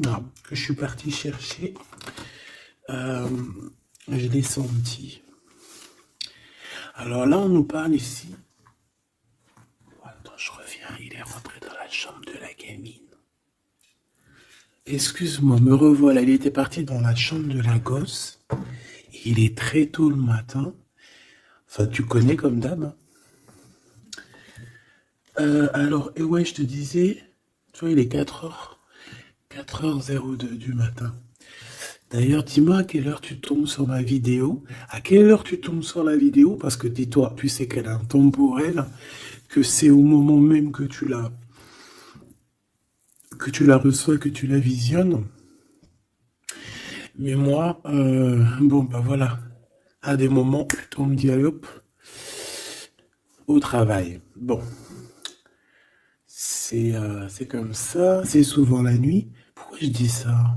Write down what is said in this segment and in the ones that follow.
que je suis parti chercher. Euh, je l'ai senti. Alors là, on nous parle ici. Attends, je reviens. Il est rentré dans la chambre de la gamine. Excuse-moi, me revoilà. Il était parti dans la chambre de la gosse. Il est très tôt le matin. Enfin, tu connais comme d'hab. Hein. Alors, et ouais, je te disais, tu vois, il est 4h02 du matin. D'ailleurs, dis-moi à quelle heure tu tombes sur ma vidéo. À quelle heure tu tombes sur la vidéo? Parce que dis-toi, tu sais qu'elle a un temporel, que c'est au moment même que tu la reçois, que tu la visionnes. Mais moi, bon, bah voilà. À des moments, on me dit, allez hop, au travail. Bon, c'est comme ça, c'est souvent la nuit. Pourquoi je dis ça?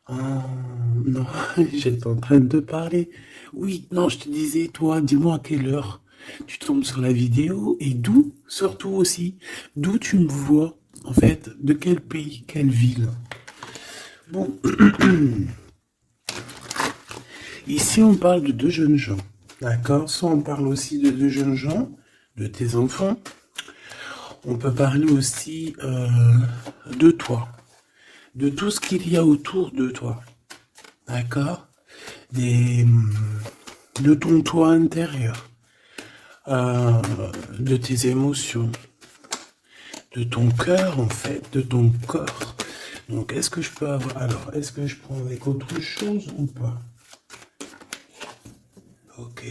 Ah, non, j'étais en train de te parler. Oui, non, je te disais, toi, dis-moi à quelle heure tu tombes sur la vidéo et d'où, surtout aussi, d'où tu me vois, en fait, de quel pays, quelle ville. Bon, ici on parle de deux jeunes gens, d'accord? Soit on parle aussi de deux jeunes gens, de tes enfants. On peut parler aussi de toi, de tout ce qu'il y a autour de toi, d'accord? Des, de ton toi intérieur, euh, de tes émotions, de ton cœur en fait, de ton corps. Donc est-ce que je peux avoir... Alors, est-ce que je prends avec autre chose ou pas? Ok.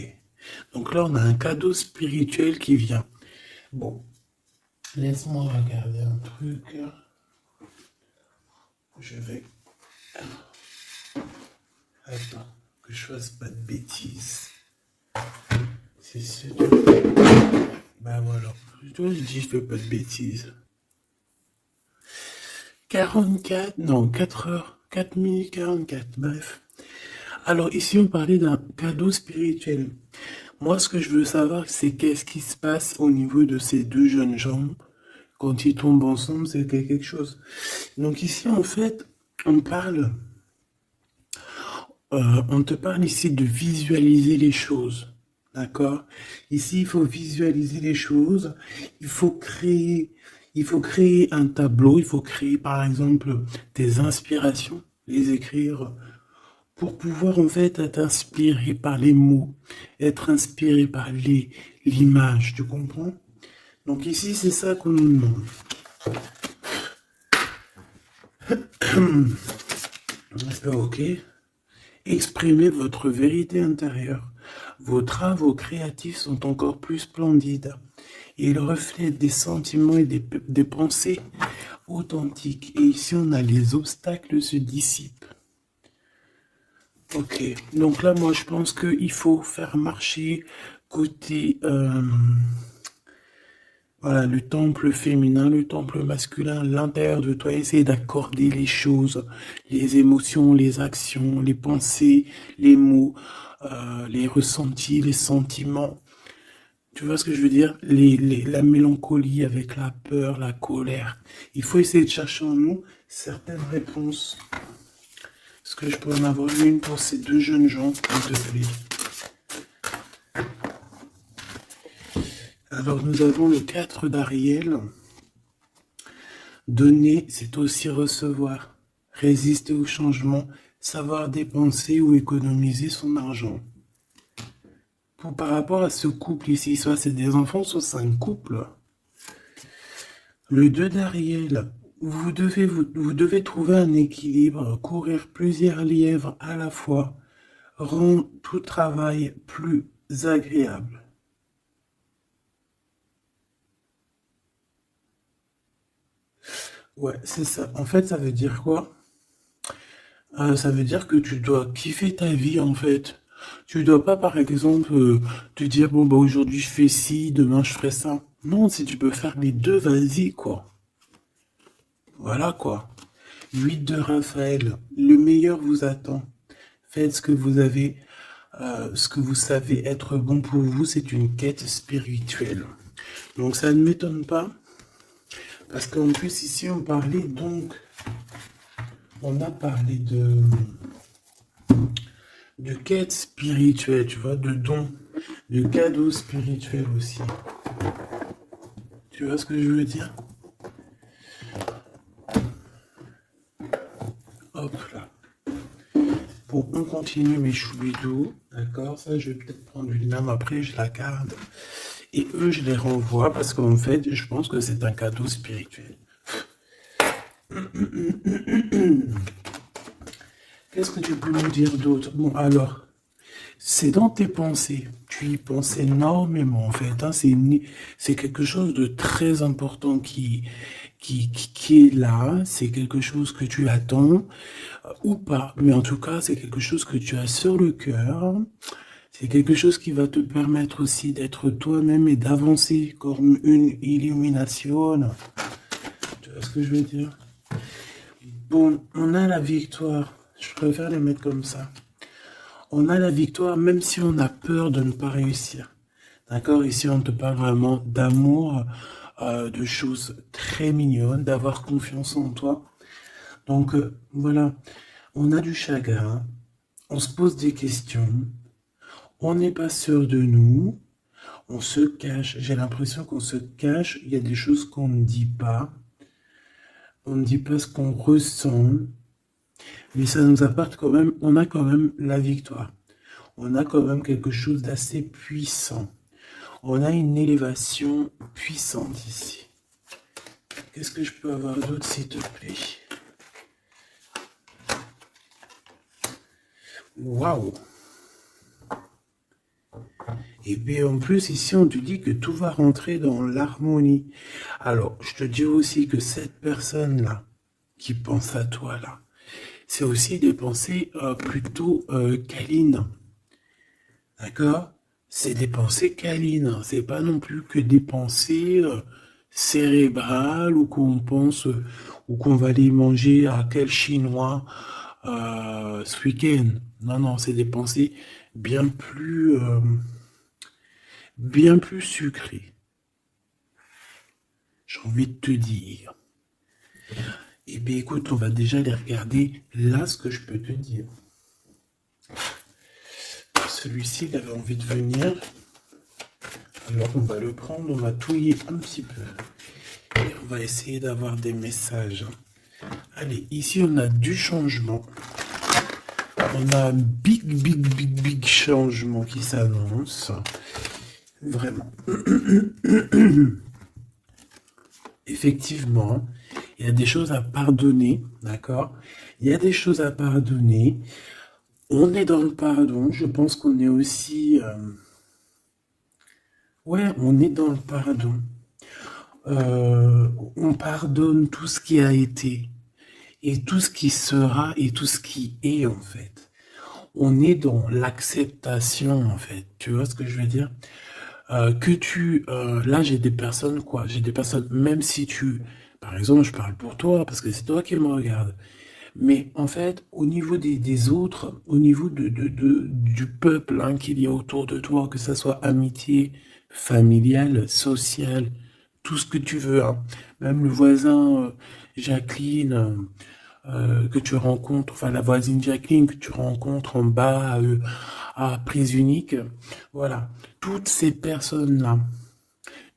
Donc là, on a un cadeau spirituel qui vient. Bon, laisse-moi regarder un truc. Je vais... Attends, que je fasse pas de bêtises. C'est sûr. Ben voilà. Toi, je dis, je fais pas de bêtises. 44, non, 4 heures, 4 minutes 44, bref. Alors ici, on parlait d'un cadeau spirituel. Moi, ce que je veux savoir, c'est qu'est-ce qui se passe au niveau de ces deux jeunes gens. Quand ils tombent ensemble, c'est quelque chose. Donc ici, en fait, on parle, on te parle ici de visualiser les choses. D'accord? Ici, il faut visualiser les choses. Il faut créer, il faut créer un tableau. Il faut créer, par exemple, tes inspirations, les écrire pour pouvoir en fait être inspiré par les mots, être inspiré par l'image, tu comprends? Donc ici, c'est ça qu'on nous demande. Ok. Exprimez votre vérité intérieure. Vos travaux créatifs sont encore plus splendides. Ils reflètent des sentiments et des pensées authentiques. Et ici, on a les obstacles se dissipent. Ok, donc là, moi, je pense qu'il faut faire marcher côté, voilà, le temple féminin, le temple masculin, l'intérieur de toi, essayer d'accorder les choses, les émotions, les actions, les pensées, les mots, les ressentis, les sentiments. Tu vois ce que je veux dire? La mélancolie avec la peur, la colère. Il faut essayer de chercher en nous certaines réponses. Est-ce que je peux en avoir une pour ces deux jeunes gens, s'il te plaît? Alors, nous avons le 4 d'Ariel. Donner, c'est aussi recevoir. Résister au changement, savoir dépenser ou économiser son argent. Par rapport à ce couple ici, soit c'est des enfants, soit c'est un couple. Le 2 d'Ariel, vous devez trouver un équilibre, courir plusieurs lièvres à la fois, rend tout travail plus agréable. Ouais, c'est ça. En fait, ça veut dire quoi? Ça veut dire que tu dois kiffer ta vie, en fait. Tu dois pas, par exemple, te dire, bon, bah, aujourd'hui je fais ci, demain je ferai ça. Non, si tu peux faire les deux, vas-y, quoi. Voilà, quoi. 8 de Raphaël, le meilleur vous attend. Faites ce que vous avez, ce que vous savez être bon pour vous, c'est une quête spirituelle. Donc ça ne m'étonne pas, parce qu'en plus ici on parlait donc on a parlé de quête spirituelle, tu vois, de dons, de cadeaux spirituels aussi. Tu vois ce que je veux dire? Hop là. Bon, on continue mes choubidous, d'accord? Ça, je vais peut-être prendre une lame après, je la garde. Et eux, je les renvoie parce qu'en fait, je pense que c'est un cadeau spirituel. Qu'est-ce que tu peux nous dire d'autre? Bon, alors, c'est dans tes pensées. Tu y penses énormément, en fait. Hein. C'est quelque chose de très important qui est là. C'est quelque chose que tu attends ou pas. Mais en tout cas, c'est quelque chose que tu as sur le cœur. C'est quelque chose qui va te permettre aussi d'être toi-même et d'avancer comme une illumination. Tu vois ce que je veux dire? Bon, on a la victoire. Je préfère les mettre comme ça. On a la victoire même si on a peur de ne pas réussir. D'accord? Ici, on te parle vraiment d'amour, de choses très mignonnes, d'avoir confiance en toi. Donc, voilà. On a du chagrin. On se pose des questions. On n'est pas sûr de nous. On se cache. J'ai l'impression qu'on se cache. Il y a des choses qu'on ne dit pas. On ne dit pas ce qu'on ressent. Mais ça nous apporte quand même, on a quand même la victoire. On a quand même quelque chose d'assez puissant. On a une élévation puissante ici. Qu'est-ce que je peux avoir d'autre, s'il te plaît? Waouh! Et puis en plus, ici, on te dit que tout va rentrer dans l'harmonie. Alors, je te dis aussi que cette personne-là, qui pense à toi, là, c'est aussi des pensées plutôt câlines. D'accord? C'est des pensées câlines. C'est pas non plus que des pensées cérébrales ou qu'on pense ou qu'on va aller manger à quel chinois ce week-end. Non, non, c'est des pensées bien plus sucrées. J'ai envie de te dire. Eh bien, écoute, on va déjà les regarder. Là, ce que je peux te dire. Celui-ci, il avait envie de venir. Alors, on va le prendre, on va touiller un petit peu. Et on va essayer d'avoir des messages. Allez, ici, on a du changement. On a un big changement qui s'annonce. Vraiment. Effectivement, il y a des choses à pardonner, d'accord? Il y a des choses à pardonner. On est dans le pardon. Je pense qu'on est aussi... Ouais, on est dans le pardon. On pardonne tout ce qui a été et tout ce qui sera et tout ce qui est en fait. On est dans l'acceptation en fait. Tu vois ce que je veux dire? Là j'ai des personnes quoi, j'ai des personnes même si par exemple je parle pour toi parce que c'est toi qui me regardes. Mais en fait, au niveau des autres, au niveau du peuple hein, qu'il y a autour de toi, que ça soit amitié, familiale, sociale, tout ce que tu veux, hein. Même le voisin Jacqueline que tu rencontres, enfin la voisine Jacqueline que tu rencontres en bas à Prise Unique, voilà, toutes ces personnes-là,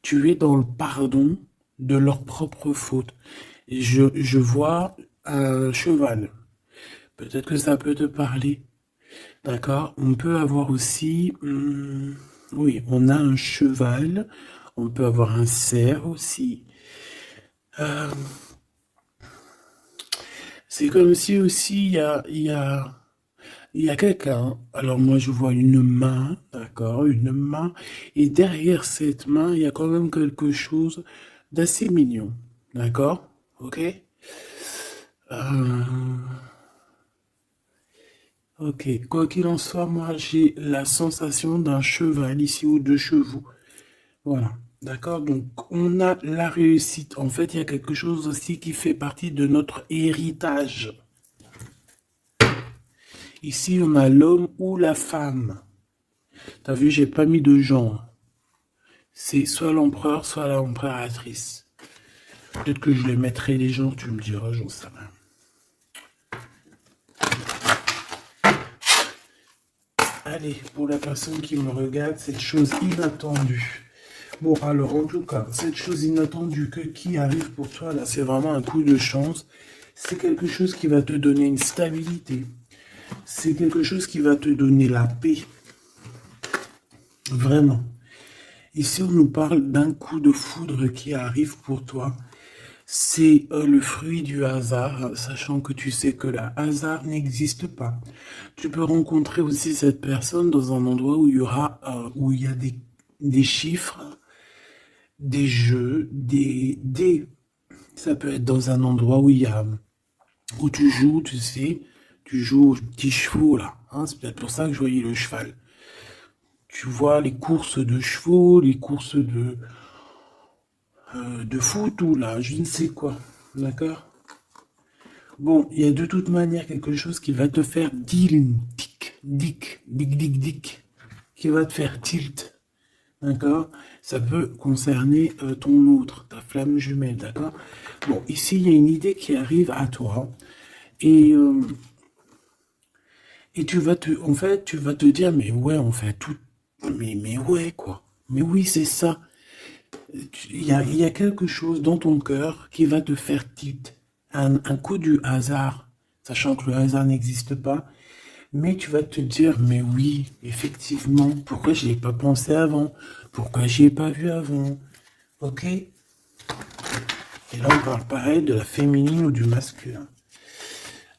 tu es dans le pardon de leur propre faute. Et je vois un cheval. Peut-être que ça peut te parler. D'accord? On peut avoir aussi... oui, on a un cheval. On peut avoir un cerf aussi. Euh, c'est comme si aussi il y a quelqu'un. Alors moi je vois une main, d'accord? Une main. Et derrière cette main, il y a quand même quelque chose d'assez mignon. D'accord? Ok? Euh, Ok, quoi qu'il en soit, moi j'ai la sensation d'un cheval ici ou de chevaux. Voilà, d'accord? Donc on a la réussite. En fait, il y a quelque chose aussi qui fait partie de notre héritage. Ici, on a l'homme ou la femme. T'as vu, j'ai pas mis de genre. C'est soit l'empereur, soit l'impératrice. Peut-être que je les mettrai les gens, tu me diras, j'en sais rien. Allez, pour la personne qui me regarde, cette chose inattendue. Bon, alors, en tout cas, cette chose inattendue qui arrive pour toi, là, c'est vraiment un coup de chance. C'est quelque chose qui va te donner une stabilité. C'est quelque chose qui va te donner la paix. Vraiment. Ici, on nous parle d'un coup de foudre qui arrive pour toi. C'est le fruit du hasard, sachant que tu sais que le hasard n'existe pas. Tu peux rencontrer aussi cette personne dans un endroit où où il y a des chiffres, des jeux, ça peut être dans un endroit où tu joues, tu sais, tu joues aux petits chevaux là. Hein, c'est peut-être pour ça que je voyais le cheval. Tu vois les courses de chevaux, les courses de foot ou là, je ne sais quoi. D'accord? Bon, il y a de toute manière quelque chose qui va te faire dick, qui va te faire tilt. D'accord? Ça peut concerner ton autre, ta flamme jumelle, d'accord? Bon, ici, il y a une idée qui arrive à toi et, euh, et en fait, tu vas te dire, mais ouais, on fait tout, mais ouais, quoi. Mais oui, c'est ça. Il y a quelque chose dans ton cœur qui va te faire tilt. Un coup du hasard, sachant que le hasard n'existe pas, mais tu vas te dire, mais oui, effectivement, pourquoi j'y ai pas pensé avant? Pourquoi j'y ai pas vu avant? Ok? Et là, on parle pareil de la féminine ou du masculin.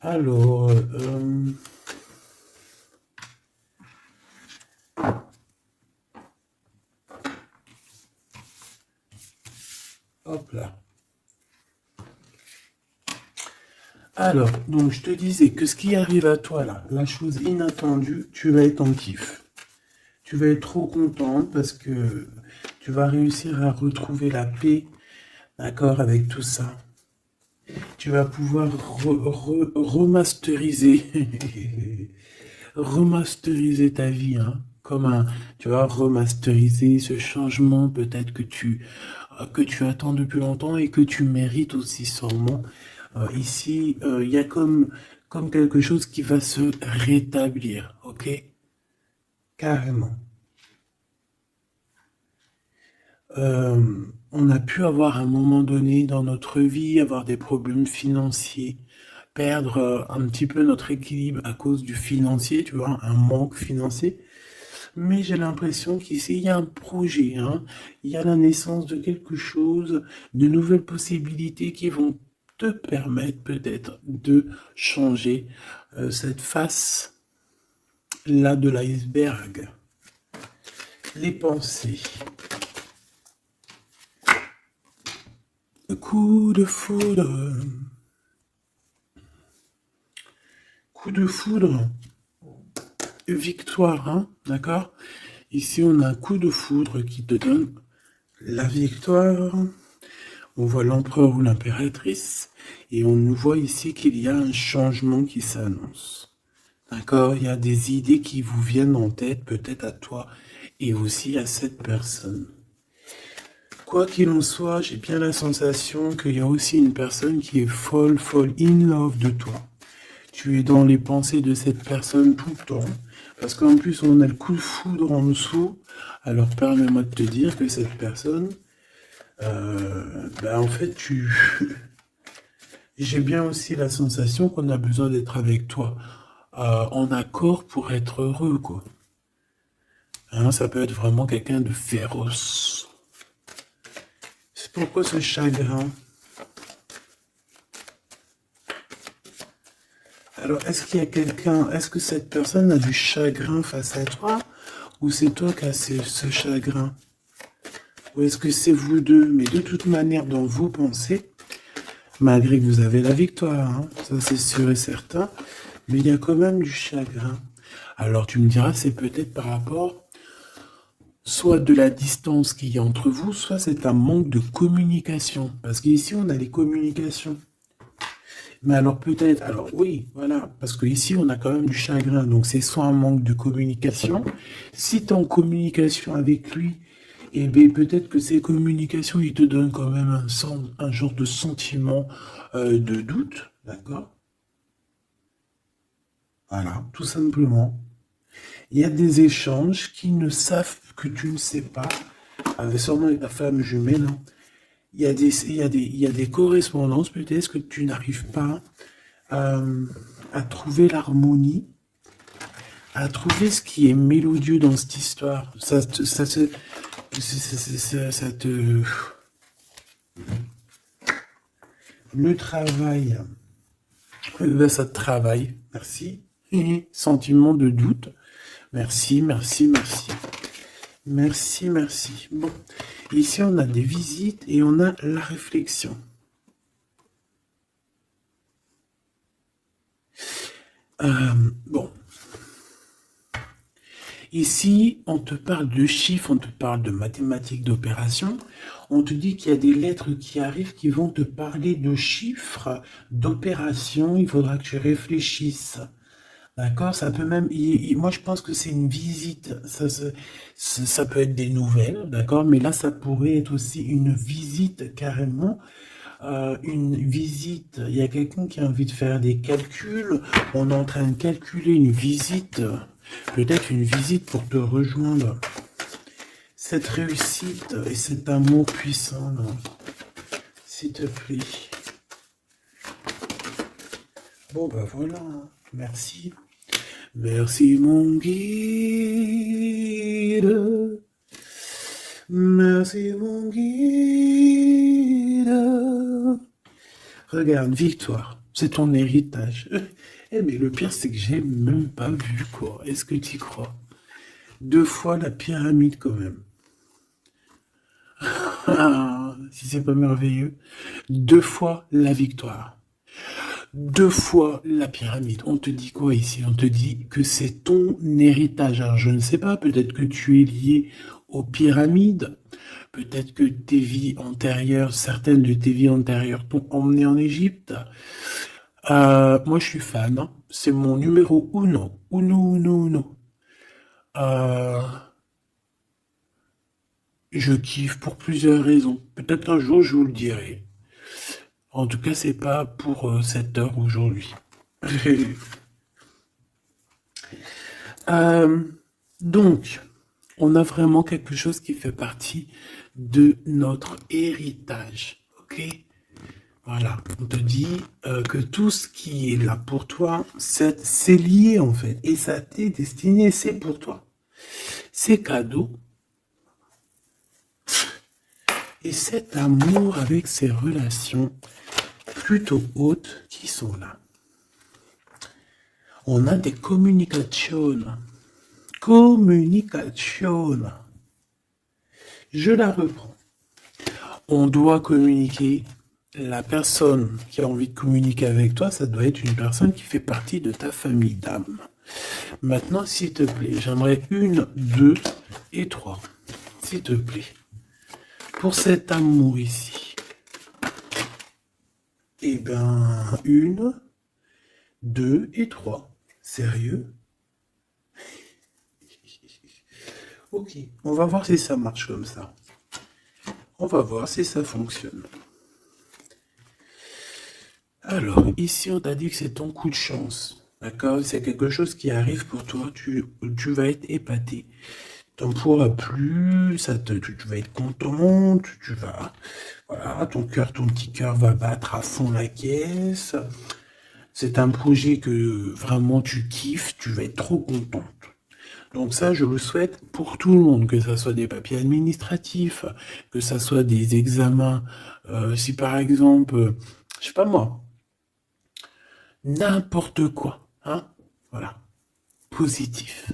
Alors, hop là. Alors, donc je te disais que ce qui arrive à toi là, la chose inattendue, tu vas être en kiff. Tu vas être trop content parce que tu vas réussir à retrouver la paix, d'accord, avec tout ça. Tu vas pouvoir remasteriser, remasteriser ta vie, hein, tu vas remasteriser ce changement peut-être que tu attends depuis longtemps et que tu mérites aussi sûrement. Ici, il y a comme quelque chose qui va se rétablir, ok? Carrément. On a pu avoir à un moment donné dans notre vie, avoir des problèmes financiers, perdre un petit peu notre équilibre à cause du financier, tu vois, un manque financier. Mais j'ai l'impression qu'ici, il y a un projet, hein. Il y a la naissance de quelque chose, de nouvelles possibilités qui vont te permettre peut-être de changer cette face-là de l'iceberg. Les pensées. Coup de foudre. Coup de foudre. Victoire, hein, d'accord? Ici, on a un coup de foudre qui te donne la victoire. On voit l'empereur ou l'impératrice. Et on nous voit ici qu'il y a un changement qui s'annonce. D'accord? Il y a des idées qui vous viennent en tête, peut-être à toi et aussi à cette personne. Quoi qu'il en soit, j'ai bien la sensation qu'il y a aussi une personne qui est folle in love de toi. Tu es dans les pensées de cette personne tout le temps. Parce qu'en plus, on a le coup de foudre en dessous. Alors, permets-moi de te dire que cette personne, en fait, j'ai bien aussi la sensation qu'on a besoin d'être avec toi en accord pour être heureux, quoi. Hein, ça peut être vraiment quelqu'un de féroce. C'est pourquoi ce chagrin? Alors, est-ce qu'il y a quelqu'un, est-ce que cette personne a du chagrin face à toi, ou c'est toi qui as ce chagrin? Ou est-ce que c'est vous deux? Mais de toute manière, dans vos pensées, malgré que vous avez la victoire, hein, ça c'est sûr et certain, mais il y a quand même du chagrin. Alors tu me diras, c'est peut-être par rapport soit de la distance qu'il y a entre vous, soit c'est un manque de communication. Parce qu'ici, on a les communications. Mais alors peut-être, alors oui, voilà, parce qu'ici on a quand même du chagrin, donc c'est soit un manque de communication. Si tu es en communication avec lui, eh bien peut-être que ces communications, il te donnent quand même un genre de sentiment de doute, d'accord? Voilà, tout simplement. Il y a des échanges qui ne savent que tu ne sais pas, avec sûrement avec ta femme jumelle, hein. Il y a des correspondances peut-être que tu n'arrives pas à trouver l'harmonie, à trouver ce qui est mélodieux dans cette histoire. Ça te... Le travail, ça te travaille. Merci. Sentiment de doute. Merci, merci, merci. Merci, merci. Bon, ici on a des visites et on a la réflexion. Bon. Ici, on te parle de chiffres, on te parle de mathématiques, d'opérations. On te dit qu'il y a des lettres qui arrivent qui vont te parler de chiffres, d'opérations. Il faudra que tu réfléchisses. D'accord? Ça peut même... moi, je pense que c'est une visite. Ça peut être des nouvelles, d'accord? Mais là, ça pourrait être aussi une visite carrément. Une visite. Il y a quelqu'un qui a envie de faire des calculs. On est en train de calculer une visite. Peut-être une visite pour te rejoindre. Cette réussite et cet amour puissant, s'il te plaît. Bon, bah voilà. Merci. Merci, mon guide. Merci, mon guide. Regarde, victoire. C'est ton héritage. Eh, mais le pire, c'est que j'ai même pas vu, quoi. Est-ce que tu y crois? 2 fois la pyramide, quand même. Ah, si c'est pas merveilleux. 2 fois la victoire. 2 fois la pyramide. On te dit quoi ici? On te dit que c'est ton héritage. Alors, je ne sais pas, peut-être que tu es lié aux pyramides. Peut-être que tes vies antérieures, certaines de tes vies antérieures t'ont emmené en Égypte. Moi, je suis fan, hein. C'est mon numéro uno. Uno, uno, uno. Euh, je kiffe pour plusieurs raisons. Peut-être un jour, je vous le dirai. En tout cas, c'est pas pour cette heure aujourd'hui. Donc, on a vraiment quelque chose qui fait partie de notre héritage. Ok? Voilà, on te dit que tout ce qui est là pour toi, c'est lié en fait. Et ça t'est destiné, c'est pour toi. C'est cadeau. Et cet amour avec ces relations plutôt hautes qui sont là. On a des communications. Communication. Je la reprends. On doit communiquer. La personne qui a envie de communiquer avec toi, ça doit être une personne qui fait partie de ta famille d'âme. Maintenant, s'il te plaît, j'aimerais 1, 2 et 3. S'il te plaît. Pour cet amour ici. Eh ben, 1, 2 et 3. Sérieux? Ok, on va voir si ça marche comme ça. On va voir si ça fonctionne. Alors, ici, on t'a dit que c'est ton coup de chance. D'accord? C'est quelque chose qui arrive pour toi. Tu vas être épaté. T'en pourras plus, tu vas être content, tu vas... Voilà, ton petit cœur va battre à fond la caisse. C'est un projet que vraiment tu kiffes, tu vas être trop contente. Donc ça, je le souhaite pour tout le monde, que ça soit des papiers administratifs, que ça soit des examens. Si par exemple, je sais pas moi, n'importe quoi, hein, voilà, positif.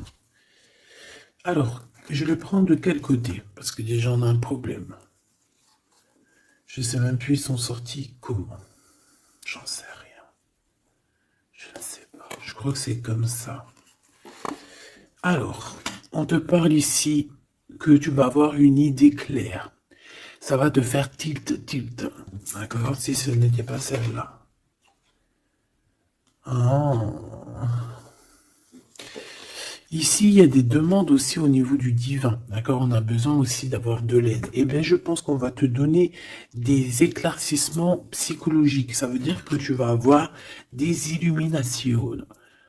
Alors, je le prends de quel côté? Parce que déjà on a un problème. Je sais même plus ils sont sortis comment. J'en sais rien. Je ne sais pas. Je crois que c'est comme ça. Alors, on te parle ici que tu vas avoir une idée claire. Ça va te faire tilt. D'accord? Si ce n'était pas celle-là. Ici, il y a des demandes aussi au niveau du divin. D'accord? On a besoin aussi d'avoir de l'aide. Eh bien, je pense qu'on va te donner des éclaircissements psychologiques. Ça veut dire que tu vas avoir des illuminations.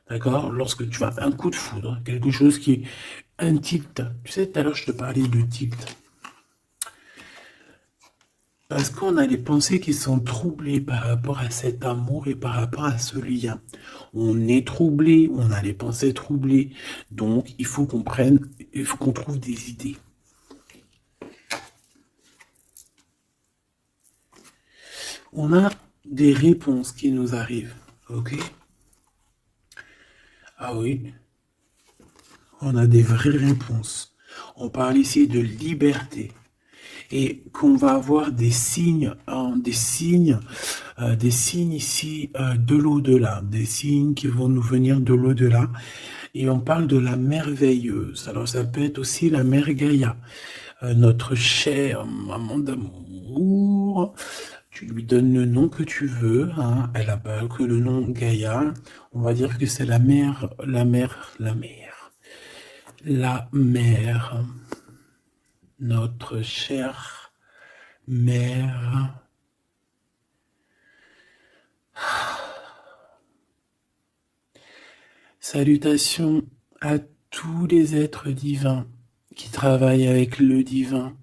D'accord? Lorsque tu as un coup de foudre, quelque chose qui est un tilt. Tu sais, tout à l'heure, je te parlais de tilt. Parce qu'on a les pensées qui sont troublées par rapport à cet amour et par rapport à ce lien. On est troublé, on a les pensées troublées. Donc, il faut qu'on prenne, il faut qu'on trouve des idées. On a des réponses qui nous arrivent. Ok? Ah oui, on a des vraies réponses. On parle ici de liberté. Et qu'on va avoir des signes, hein, des signes ici de l'au-delà, des signes qui vont nous venir de l'au-delà. Et on parle de la merveilleuse. Alors ça peut être aussi la mère Gaïa, notre chère maman d'amour. Tu lui donnes le nom que tu veux, hein. Elle n'a pas que le nom Gaïa. On va dire que c'est la mère, notre chère mère. Salutations à tous les êtres divins qui travaillent avec le divin,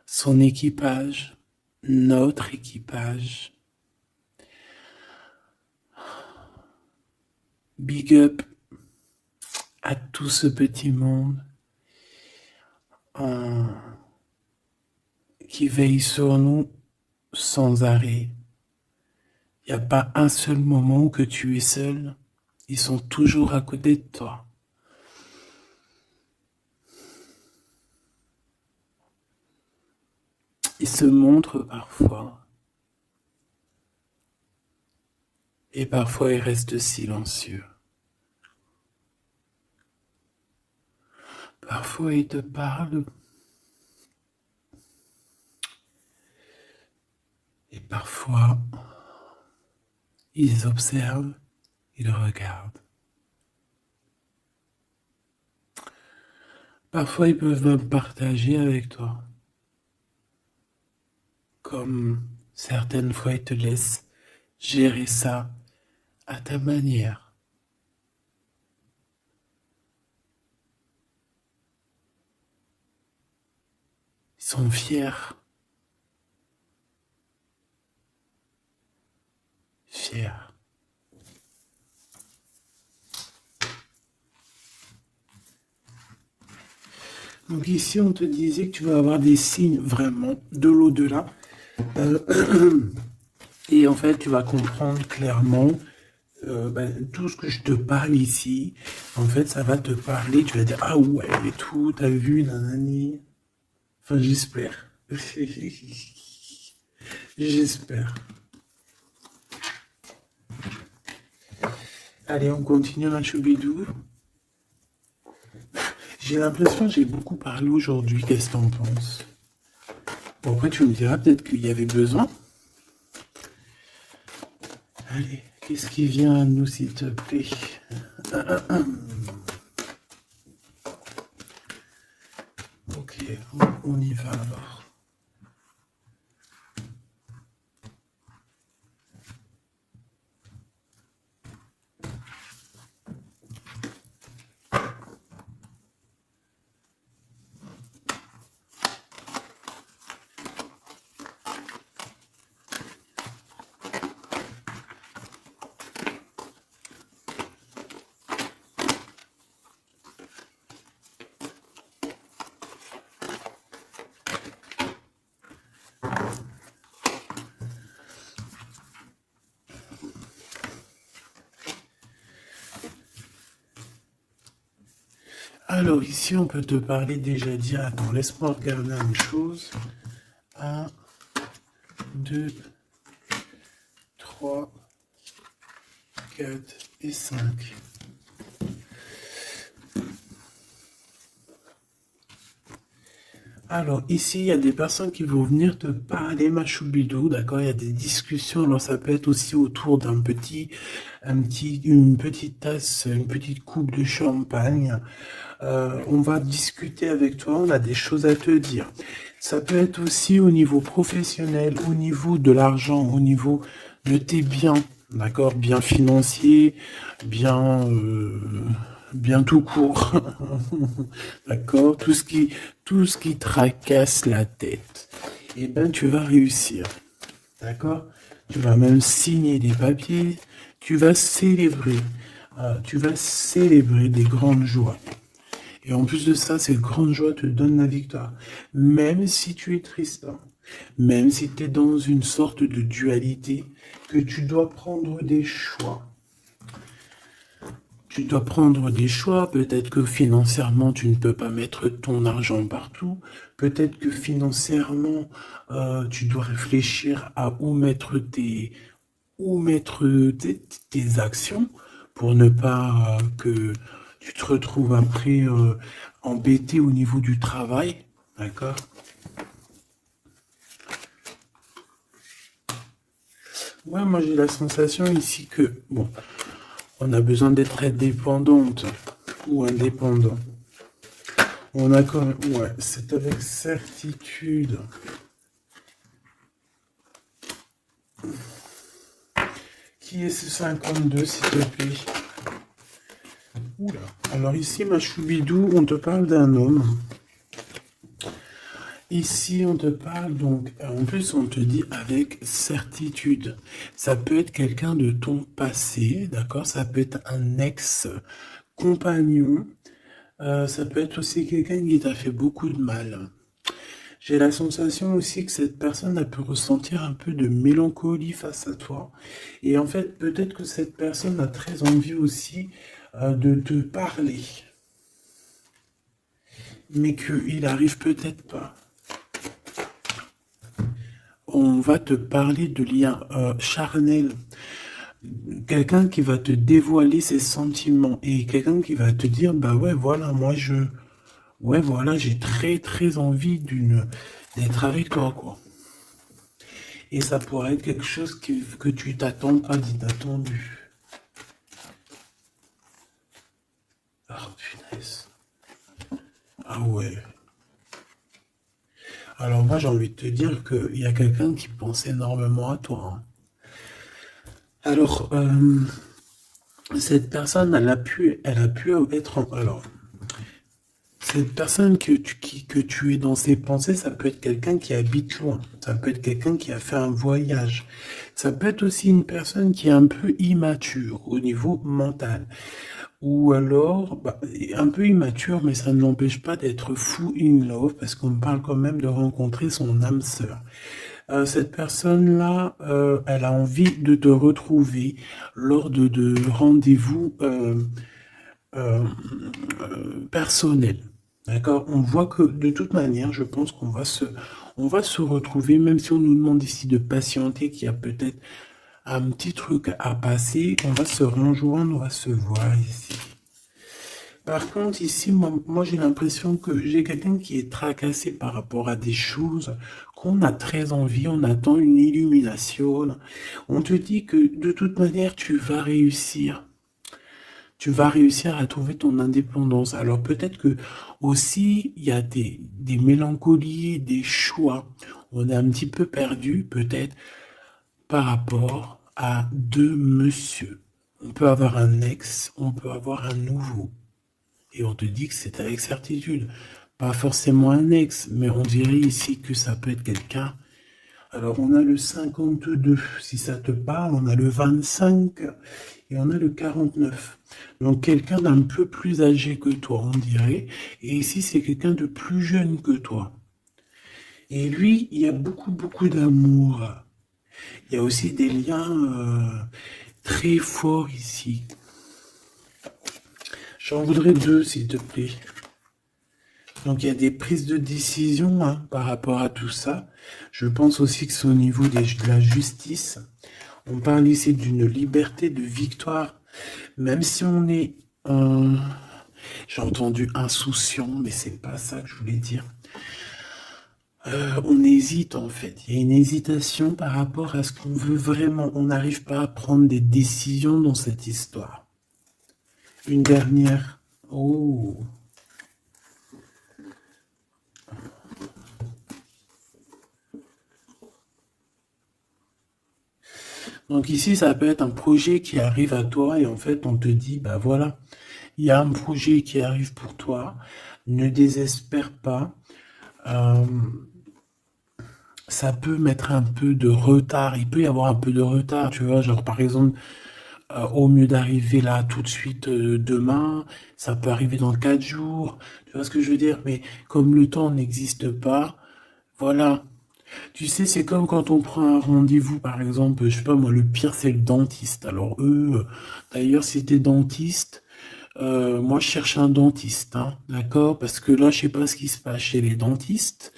son équipage, notre équipage. Big up à tout ce petit monde qui veille sur nous sans arrêt. Il n'y a pas un seul moment où que tu es seul. Ils sont toujours à côté de toi. Ils se montrent parfois. Et parfois ils restent silencieux. Parfois ils te parlent. Et parfois ils observent, ils regardent. Parfois ils peuvent même partager avec toi. Comme certaines fois ils te laissent gérer ça à ta manière. Ils sont fiers. Fiers. Donc ici, on te disait que tu vas avoir des signes vraiment de l'au-delà. Et en fait, tu vas comprendre clairement tout ce que je te parle ici. En fait, ça va te parler. Tu vas dire, ah ouais, et tout, t'as vu, nanani. Enfin, j'espère. J'espère. Allez, on continue dans Choubidou. J'ai l'impression que j'ai beaucoup parlé aujourd'hui. Qu'est-ce que t'en penses? Bon, après, tu me diras peut-être qu'il y avait besoin. Allez, qu'est-ce qui vient à nous, s'il te plaît? Ok, on y va alors. Alors ici, on peut te parler déjà dire, attends, laisse-moi regarder une chose. 1, 2, 3, 4 et 5. Alors ici, il y a des personnes qui vont venir te parler, ma choubidou, d'accord? Il y a des discussions, alors ça peut être aussi autour d'une petite tasse, une petite coupe de champagne. On va discuter avec toi, on a des choses à te dire. Ça peut être aussi au niveau professionnel, au niveau de l'argent, au niveau de tes biens. d'accord? Bien financier, bien, bien tout court, d'accord? Tout ce qui tracasse la tête, eh ben, tu vas réussir, d'accord? Tu vas même signer des papiers, tu vas célébrer des grandes joies. Et en plus de ça, cette grande joie te donne la victoire. Même si tu es triste, hein, même si tu es dans une sorte de dualité, que tu dois prendre des choix. Tu dois prendre des choix, peut-être que financièrement tu ne peux pas mettre ton argent partout, peut-être que financièrement tu dois réfléchir à où mettre tes actions pour ne pas que tu te retrouves après embêté au niveau du travail, d'accord? Ouais, moi j'ai la sensation ici que, bon, on a besoin d'être indépendante ou indépendant. On a quand même, ouais, c'est avec certitude. Qui est ce 52, s'il te plaît? Oula. Alors ici, ma choubidou, on te parle d'un homme. Ici, on te parle donc, en plus, on te dit avec certitude. Ça peut être quelqu'un de ton passé, d'accord? Ça peut être un ex-compagnon. Ça peut être aussi quelqu'un qui t'a fait beaucoup de mal. J'ai la sensation aussi que cette personne a pu ressentir un peu de mélancolie face à toi. Et en fait, peut-être que cette personne a très envie aussi de te parler, mais qu'il arrive peut-être pas. On va te parler de liens charnels. Quelqu'un qui va te dévoiler ses sentiments et quelqu'un qui va te dire, bah ouais, voilà, ouais, voilà, j'ai très très envie d'être avec toi, quoi. Et ça pourrait être quelque chose que tu t'attends pas d'inattendu. Ah, punaise. Ah ouais. Alors moi, j'ai envie de te dire qu'il y a quelqu'un qui pense énormément à toi, hein. Alors, cette personne, elle a pu être alors, cette personne que tu es dans ses pensées, ça peut être quelqu'un qui habite loin. Ça peut être quelqu'un qui a fait un voyage. Ça peut être aussi une personne qui est un peu immature au niveau mental. Ou alors, bah, un peu immature, mais ça ne l'empêche pas d'être fou in love, parce qu'on parle quand même de rencontrer son âme sœur. Cette personne-là, elle a envie de te retrouver lors de rendez-vous euh, personnels. D'accord? On voit que de toute manière, je pense on va se retrouver, même si on nous demande ici de patienter, qu'il y a peut-être un petit truc à passer, on va se rejoindre, on va se voir ici. Par contre, ici, moi j'ai l'impression que j'ai quelqu'un qui est tracassé par rapport à des choses qu'on a très envie, on attend une illumination. On te dit que de toute manière, tu vas réussir. Tu vas réussir à trouver ton indépendance. Alors peut-être que aussi, il y a des mélancolies, des choix. On est un petit peu perdu, peut-être, par rapport à deux monsieur. On peut avoir un ex, on peut avoir un nouveau. Et on te dit que c'est avec certitude. Pas forcément un ex, mais on dirait ici que ça peut être quelqu'un. Alors on a le 52, si ça te parle, on a le 25 et on a le 49. Donc quelqu'un d'un peu plus âgé que toi, on dirait. Et ici, c'est quelqu'un de plus jeune que toi. Et lui, il y a beaucoup d'amour. Il y a aussi des liens très forts ici. J'en voudrais deux, s'il te plaît. Donc il y a des prises de décision hein, par rapport à tout ça. Je pense aussi que c'est au niveau de la justice. On parle ici d'une liberté de victoire. Même si on est, j'ai entendu insouciant, mais c'est pas ça que je voulais dire. On hésite en fait. Il y a une hésitation par rapport à ce qu'on veut vraiment. On n'arrive pas à prendre des décisions dans cette histoire. Une dernière. Oh. Donc ici, ça peut être un projet qui arrive à toi et en fait, on te dit, bah voilà, il y a un projet qui arrive pour toi, ne désespère pas. Euh, Ça peut mettre un peu de retard, il peut y avoir un peu de retard, tu vois, genre par exemple, au mieux d'arriver là tout de suite demain, ça peut arriver dans 4 jours, tu vois ce que je veux dire, mais comme le temps n'existe pas, voilà. Tu sais, c'est comme quand on prend un rendez-vous, par exemple, je sais pas moi, le pire c'est le dentiste. Alors eux, d'ailleurs, si t'es dentiste, moi je cherche un dentiste, hein, d'accord? Parce que là, je sais pas ce qui se passe chez les dentistes.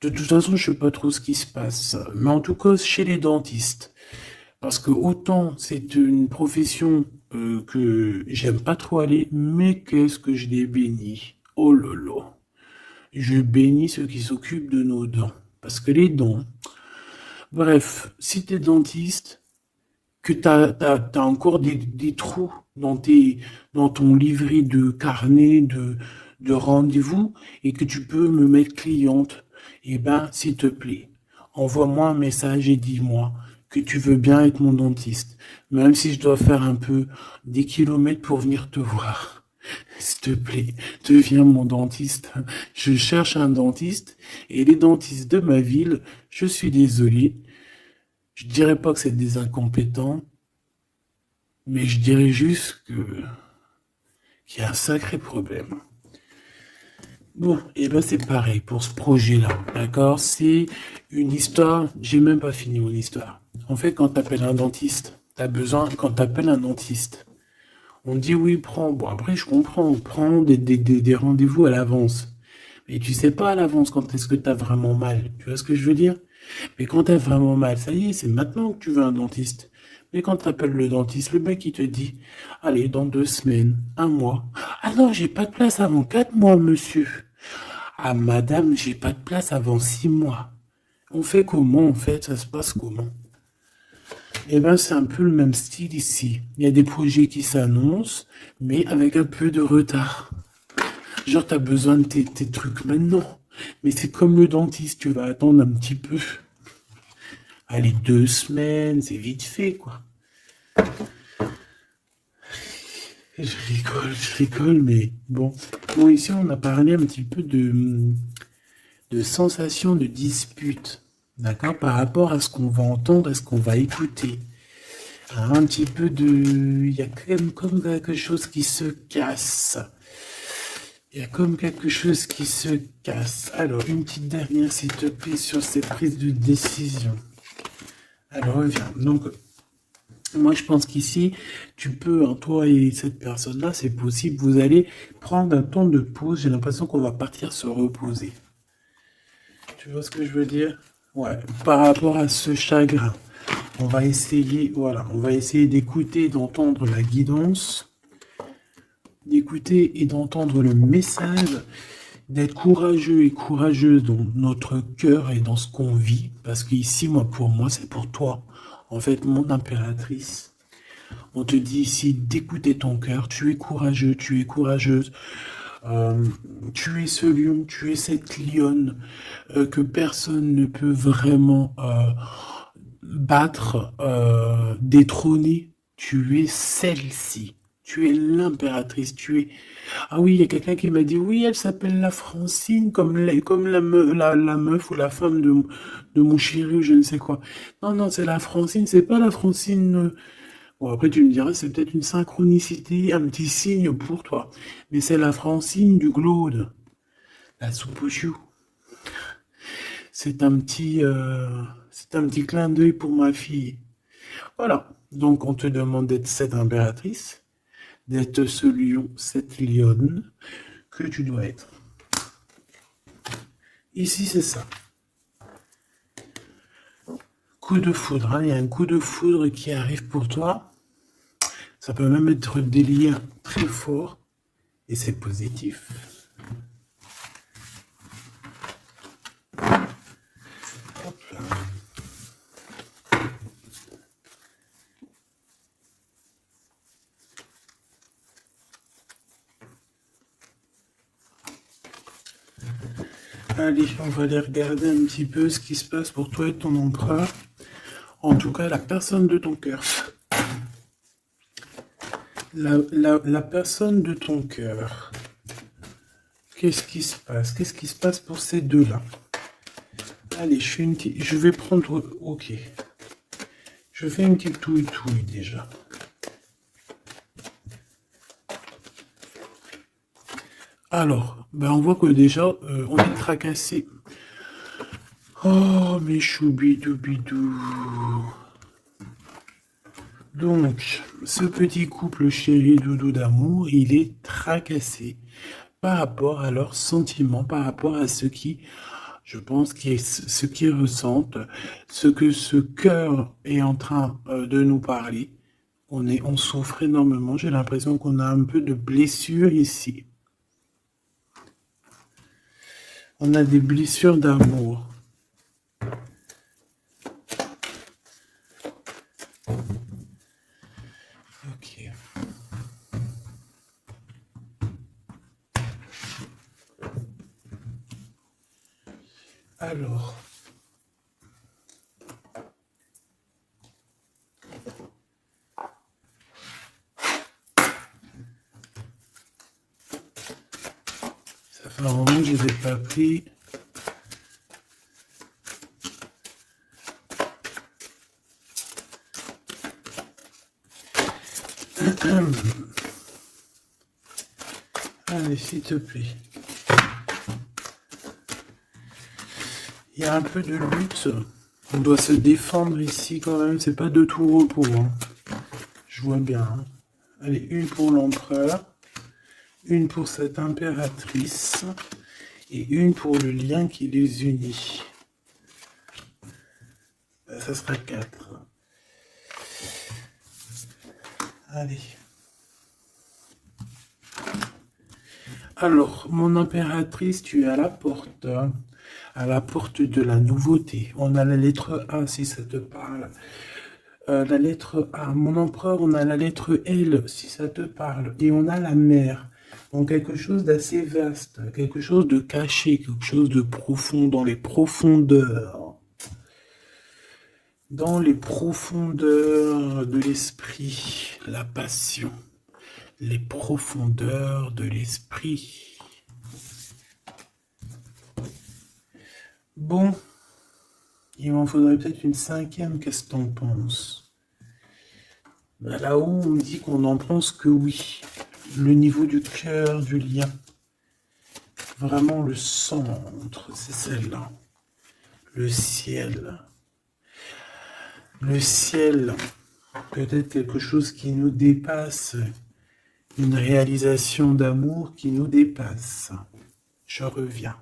De toute façon, je sais pas trop ce qui se passe. Mais en tout cas, chez les dentistes. Parce que autant c'est une profession que j'aime pas trop aller, mais qu'est-ce que je les bénis. Oh lolo. Je bénis ceux qui s'occupent de nos dents. Parce que les dents. Bref, si t'es dentiste, que t'as encore des trous dans ton livret de carnet de rendez-vous et que tu peux me mettre cliente, eh ben, s'il te plaît, envoie-moi un message et dis-moi que tu veux bien être mon dentiste, même si je dois faire un peu des kilomètres pour venir te voir. S'il te plaît, deviens mon dentiste. Je cherche un dentiste et les dentistes de ma ville, je suis désolé, je dirais pas que c'est des incompétents, mais je dirais juste qu'il y a un sacré problème. Bon, et ben c'est pareil pour ce projet-là, d'accord? C'est une histoire, j'ai même pas fini mon histoire. En fait, quand t'appelles un dentiste, quand t'appelles un dentiste, on dit oui, prends, bon après je comprends, prends des rendez-vous à l'avance. Mais tu sais pas à l'avance quand est-ce que t'as vraiment mal, tu vois ce que je veux dire? Mais quand t'as vraiment mal, ça y est, c'est maintenant que tu veux un dentiste. Mais quand t'appelles le dentiste, le mec il te dit, allez, dans 2 semaines, un mois. Ah non, j'ai pas de place avant 4 mois, monsieur. Ah madame, j'ai pas de place avant 6 mois. On fait comment en fait? Ça se passe comment? Eh ben c'est un peu le même style ici. Il y a des projets qui s'annoncent, mais avec un peu de retard. Genre t'as besoin de tes trucs maintenant. Mais c'est comme le dentiste, tu vas attendre un petit peu. Allez, 2 semaines, c'est vite fait, quoi. Je rigole, mais bon. Bon, ici, on a parlé un petit peu de sensation de dispute, d'accord, par rapport à ce qu'on va entendre et ce qu'on va écouter. Alors, un petit peu de... Il y a quand même comme quelque chose qui se casse. Il y a comme quelque chose qui se casse. Alors, une petite dernière, s'il te plaît, sur ces prises de décision. Alors, reviens. Donc, moi, je pense qu'ici, tu peux, hein, toi et cette personne-là, c'est possible, vous allez prendre un temps de pause. J'ai l'impression qu'on va partir se reposer. Tu vois ce que je veux dire? Ouais, par rapport à ce chagrin, on va essayer, voilà, on va essayer d'écouter, d'entendre la guidance, d'écouter et d'entendre le message, d'être courageux et courageuse dans notre cœur et dans ce qu'on vit, parce qu'ici, moi, pour moi, c'est pour toi. En fait, mon impératrice, on te dit ici d'écouter ton cœur, tu es courageux, tu es courageuse, euh, tu es ce lion, tu es cette lionne que personne ne peut vraiment battre, détrôner. Tu es celle-ci. Tu es l'impératrice. Tu es. Ah oui, il y a quelqu'un qui m'a dit oui, elle s'appelle la Francine, comme la meuf ou la femme de mon chéri ou je ne sais quoi. Non, non, c'est la Francine, c'est pas la Francine. Bon, après, tu me diras, c'est peut-être une synchronicité, un petit signe pour toi. Mais c'est la Francine du Glaude, la soupe aux choux. C'est un petit clin d'œil pour ma fille. Voilà. Donc, on te demande d'être cette impératrice, d'être ce lion, cette lionne que tu dois être. Ici, c'est ça. Coup de foudre, hein. Il y a un coup de foudre qui arrive pour toi. Ça peut même être des liens très forts et c'est positif. Hop là. Allez, on va aller regarder un petit peu ce qui se passe pour toi et ton emprunt. En tout cas, la personne de ton cœur. La personne de ton cœur. Qu'est-ce qui se passe? Qu'est-ce qui se passe pour ces deux-là? Allez, je vais prendre... Ok. Je fais une petite touille déjà. Alors, ben on voit que déjà, on est tracassé. Oh, mes choubidoubidou. Donc, ce petit couple chéri doudou d'amour, il est tracassé par rapport à leurs sentiments, par rapport à ce qui, je pense, ce qu'ils ressentent, ce que ce cœur est en train de nous parler. On souffre énormément. J'ai l'impression qu'on a un peu de blessure ici. On a des blessures d'amour. Ok. Alors. Ça fait un moment que je ne les ai pas pris. Allez, s'il te plaît. Il y a un peu de lutte. On doit se défendre ici quand même. C'est pas de tout repos. Hein. Je vois bien. Hein. Allez, une pour l'empereur. Une pour cette impératrice. Et une pour le lien qui les unit. Ben, ça sera 4. Allez. Alors, mon impératrice, tu es à la porte. Hein. À la porte de la nouveauté. On a la lettre A si ça te parle. La lettre A. Mon empereur, on a la lettre L si ça te parle. Et on a la mer. Donc quelque chose d'assez vaste, quelque chose de caché, quelque chose de profond dans les profondeurs. Dans les profondeurs de l'esprit, la passion. Les profondeurs de l'esprit. Bon, il m'en faudrait peut-être une 5e, qu'est-ce que t'en penses? Ben là-haut, on me dit qu'on n'en pense que oui. Le niveau du cœur, du lien. Vraiment le centre, c'est celle-là. Le ciel. Le ciel, peut-être quelque chose qui nous dépasse. Une réalisation d'amour qui nous dépasse. Je reviens.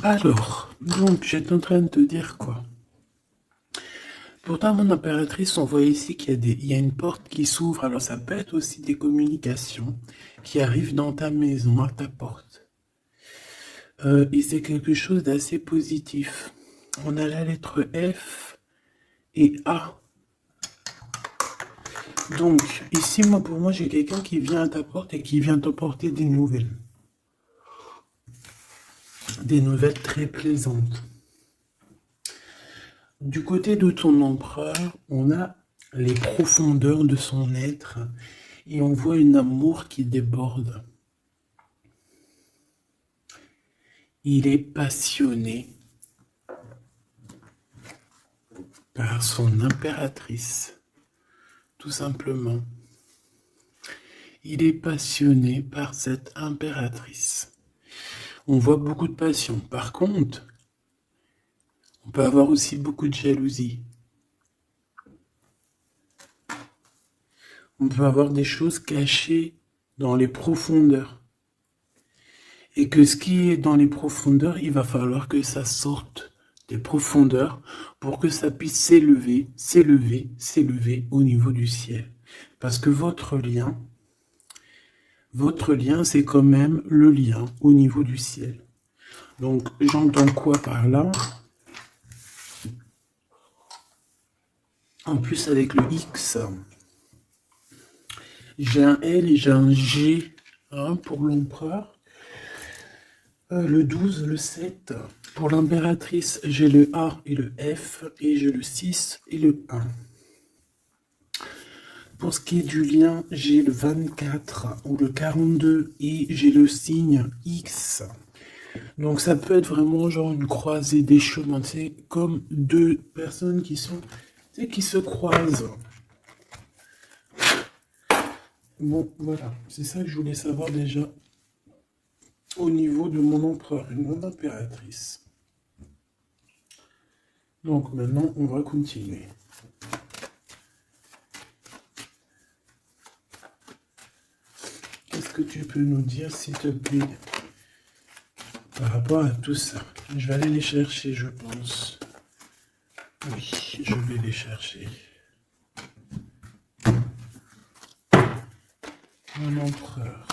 Alors, donc, j'étais en train de te dire quoi? Pourtant, mon impératrice, on voit ici qu'il y a une porte qui s'ouvre. Alors, ça peut être aussi des communications qui arrivent dans ta maison, à ta porte. Et c'est quelque chose d'assez positif. On a la lettre F et A. Donc, ici, pour moi, j'ai quelqu'un qui vient à ta porte et qui vient t'apporter des nouvelles. Des nouvelles très plaisantes. Du côté de ton empereur, on a les profondeurs de son être et on voit un amour qui déborde. Il est passionné par son impératrice, tout simplement. Il est passionné par cette impératrice. On voit beaucoup de passion. Par contre, on peut avoir aussi beaucoup de jalousie. On peut avoir des choses cachées dans les profondeurs. Et que ce qui est dans les profondeurs, il va falloir que ça sorte des profondeurs pour que ça puisse s'élever, s'élever, s'élever au niveau du ciel. Parce que votre lien, c'est quand même le lien au niveau du ciel. Donc, j'entends quoi par là? En plus, avec le X, j'ai un L et j'ai un G hein, pour l'empereur. Le 12, le 7. Pour l'impératrice, j'ai le A et le F, et j'ai le 6 et le 1. Pour ce qui est du lien, j'ai le 24 ou le 42 et j'ai le signe X. Donc ça peut être vraiment genre une croisée des chemins, c'est comme deux personnes qui sont, qui se croisent. Bon, voilà, c'est ça que je voulais savoir déjà au niveau de mon empereur et mon impératrice. Donc maintenant, on va continuer. Qu'est-ce que tu peux nous dire, s'il te plaît, par rapport à tout ça? Je vais aller les chercher, je pense. Oui, je vais les chercher. Mon empereur.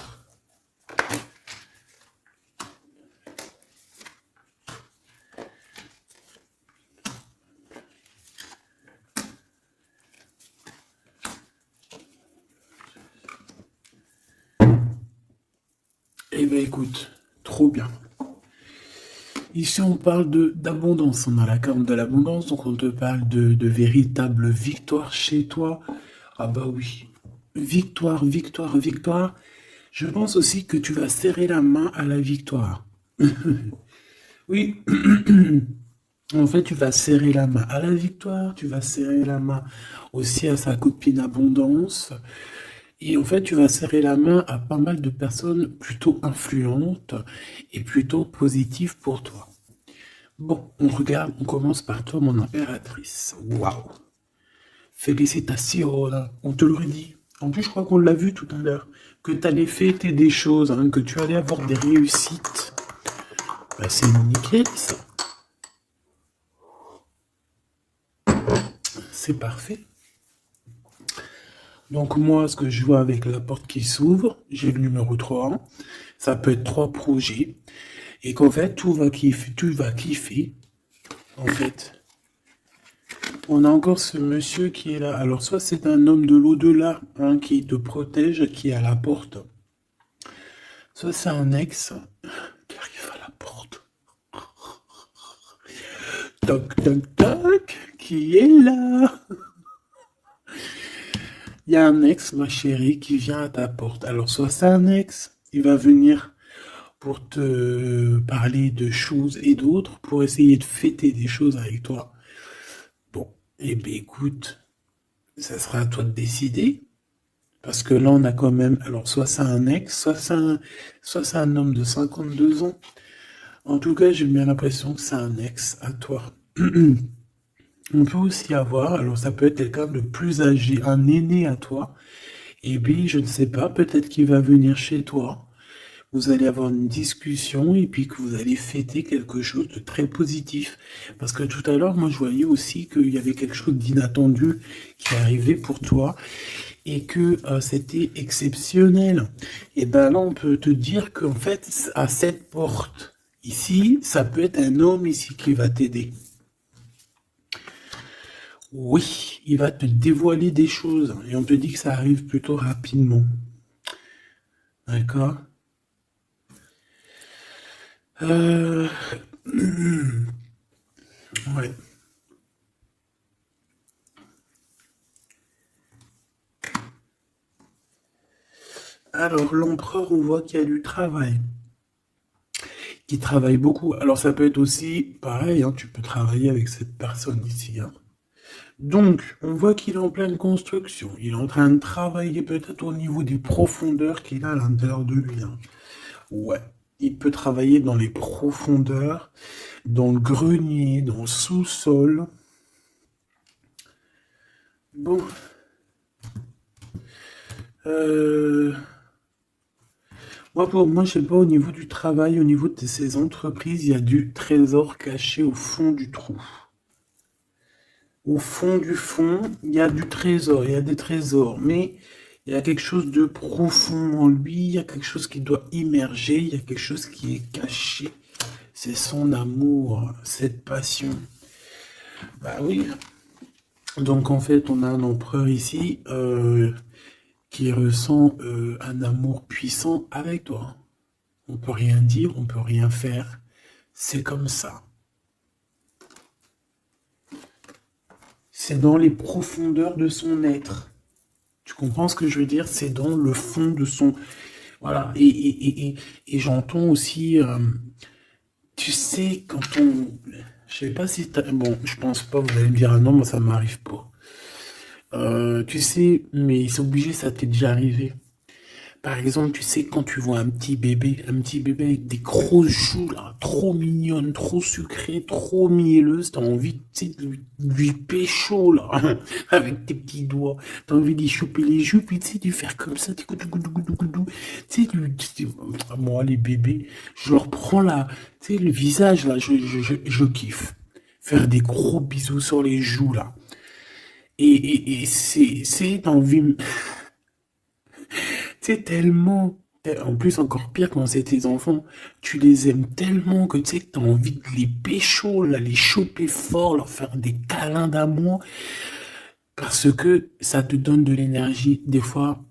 Eh bien écoute, trop bien. Ici on parle d'abondance, on a la carte de l'abondance, donc on te parle de véritable victoire chez toi. Ah bah oui, victoire, victoire, victoire. Je pense aussi que tu vas serrer la main à la victoire. Oui, en fait tu vas serrer la main à la victoire, tu vas serrer la main aussi à sa copine abondance. Et en fait, tu vas serrer la main à pas mal de personnes plutôt influentes et plutôt positives pour toi. Bon, on regarde, on commence par toi, mon impératrice. Waouh! Félicitations, on te l'aurait dit. En plus, je crois qu'on l'a vu tout à l'heure, que tu allais fêter des choses, hein, que tu allais avoir des réussites. Bah, c'est nickel, ça. C'est parfait. Donc moi, ce que je vois avec la porte qui s'ouvre, j'ai le numéro 3. Ça peut être 3 projets. Et qu'en fait, tu vas kiffer. En fait, on a encore ce monsieur qui est là. Alors, soit c'est un homme de l'au-delà, hein, qui te protège, qui est à la porte. Soit c'est un ex qui arrive à la porte. Toc, toc, toc, qui est là? Il y a un ex, ma chérie, qui vient à ta porte. Alors, soit c'est un ex, il va venir pour te parler de choses et d'autres, pour essayer de fêter des choses avec toi. Bon, eh bien écoute, ça sera à toi de décider. Parce que là, on a quand même, alors soit c'est un ex, soit c'est un homme de 52 ans. En tout cas, j'ai bien l'impression que c'est un ex à toi. On peut aussi avoir, alors ça peut être quelqu'un de plus âgé, un aîné à toi. Et puis, je ne sais pas, peut-être qu'il va venir chez toi. Vous allez avoir une discussion et puis que vous allez fêter quelque chose de très positif. Parce que tout à l'heure, moi, je voyais aussi qu'il y avait quelque chose d'inattendu qui arrivait pour toi et que c'était exceptionnel. Et ben là, on peut te dire qu'en fait, à cette porte ici, ça peut être un homme ici qui va t'aider. Oui, il va te dévoiler des choses et on te dit que ça arrive plutôt rapidement. D'accord? Euh... Ouais. Alors, l'empereur, on voit qu'il y a du travail. Qui travaille beaucoup. Alors, ça peut être aussi pareil, hein, tu peux travailler avec cette personne ici. Hein. Donc, on voit qu'il est en pleine construction. Il est en train de travailler peut-être au niveau des profondeurs qu'il a à l'intérieur de lui. Hein. Ouais. Il peut travailler dans les profondeurs, dans le grenier, dans le sous-sol. Bon. Moi, je sais pas, au niveau du travail, au niveau de ces entreprises, il y a du trésor caché au fond du trou. Au fond du fond, il y a du trésor, il y a des trésors, mais il y a quelque chose de profond en lui, il y a quelque chose qui doit immerger, il y a quelque chose qui est caché. C'est son amour, cette passion. Bah oui. Donc en fait, on a un empereur ici qui ressent un amour puissant avec toi. On peut rien dire, on peut rien faire. C'est comme ça. C'est dans les profondeurs de son être. Tu comprends ce que je veux dire? C'est dans le fond de son... Voilà. Et j'entends aussi... tu sais, quand on... Je sais pas si t'as... Bon, je pense pas, vous allez me dire, ah non, moi ça m'arrive pas. Tu sais, mais c'est obligé, ça t'est déjà arrivé. Par exemple, tu sais, quand tu vois un petit bébé avec des grosses joues, là, trop mignonnes, trop sucrées, trop mielleuses, t'as envie, tu sais, de lui pécho, là, avec tes petits doigts. T'as envie d'y choper les joues, puis tu sais, de faire comme ça, tu sais, moi, les bébés, je leur prends la, tu sais, le visage, là, je kiffe. Faire des gros bisous sur les joues, là. Et t'as envie, c'est tellement, en plus encore pire quand c'est tes enfants, tu les aimes tellement que tu sais que t'as envie de les pécho, là, les choper fort, leur faire des câlins d'amour, parce que ça te donne de l'énergie. Des fois,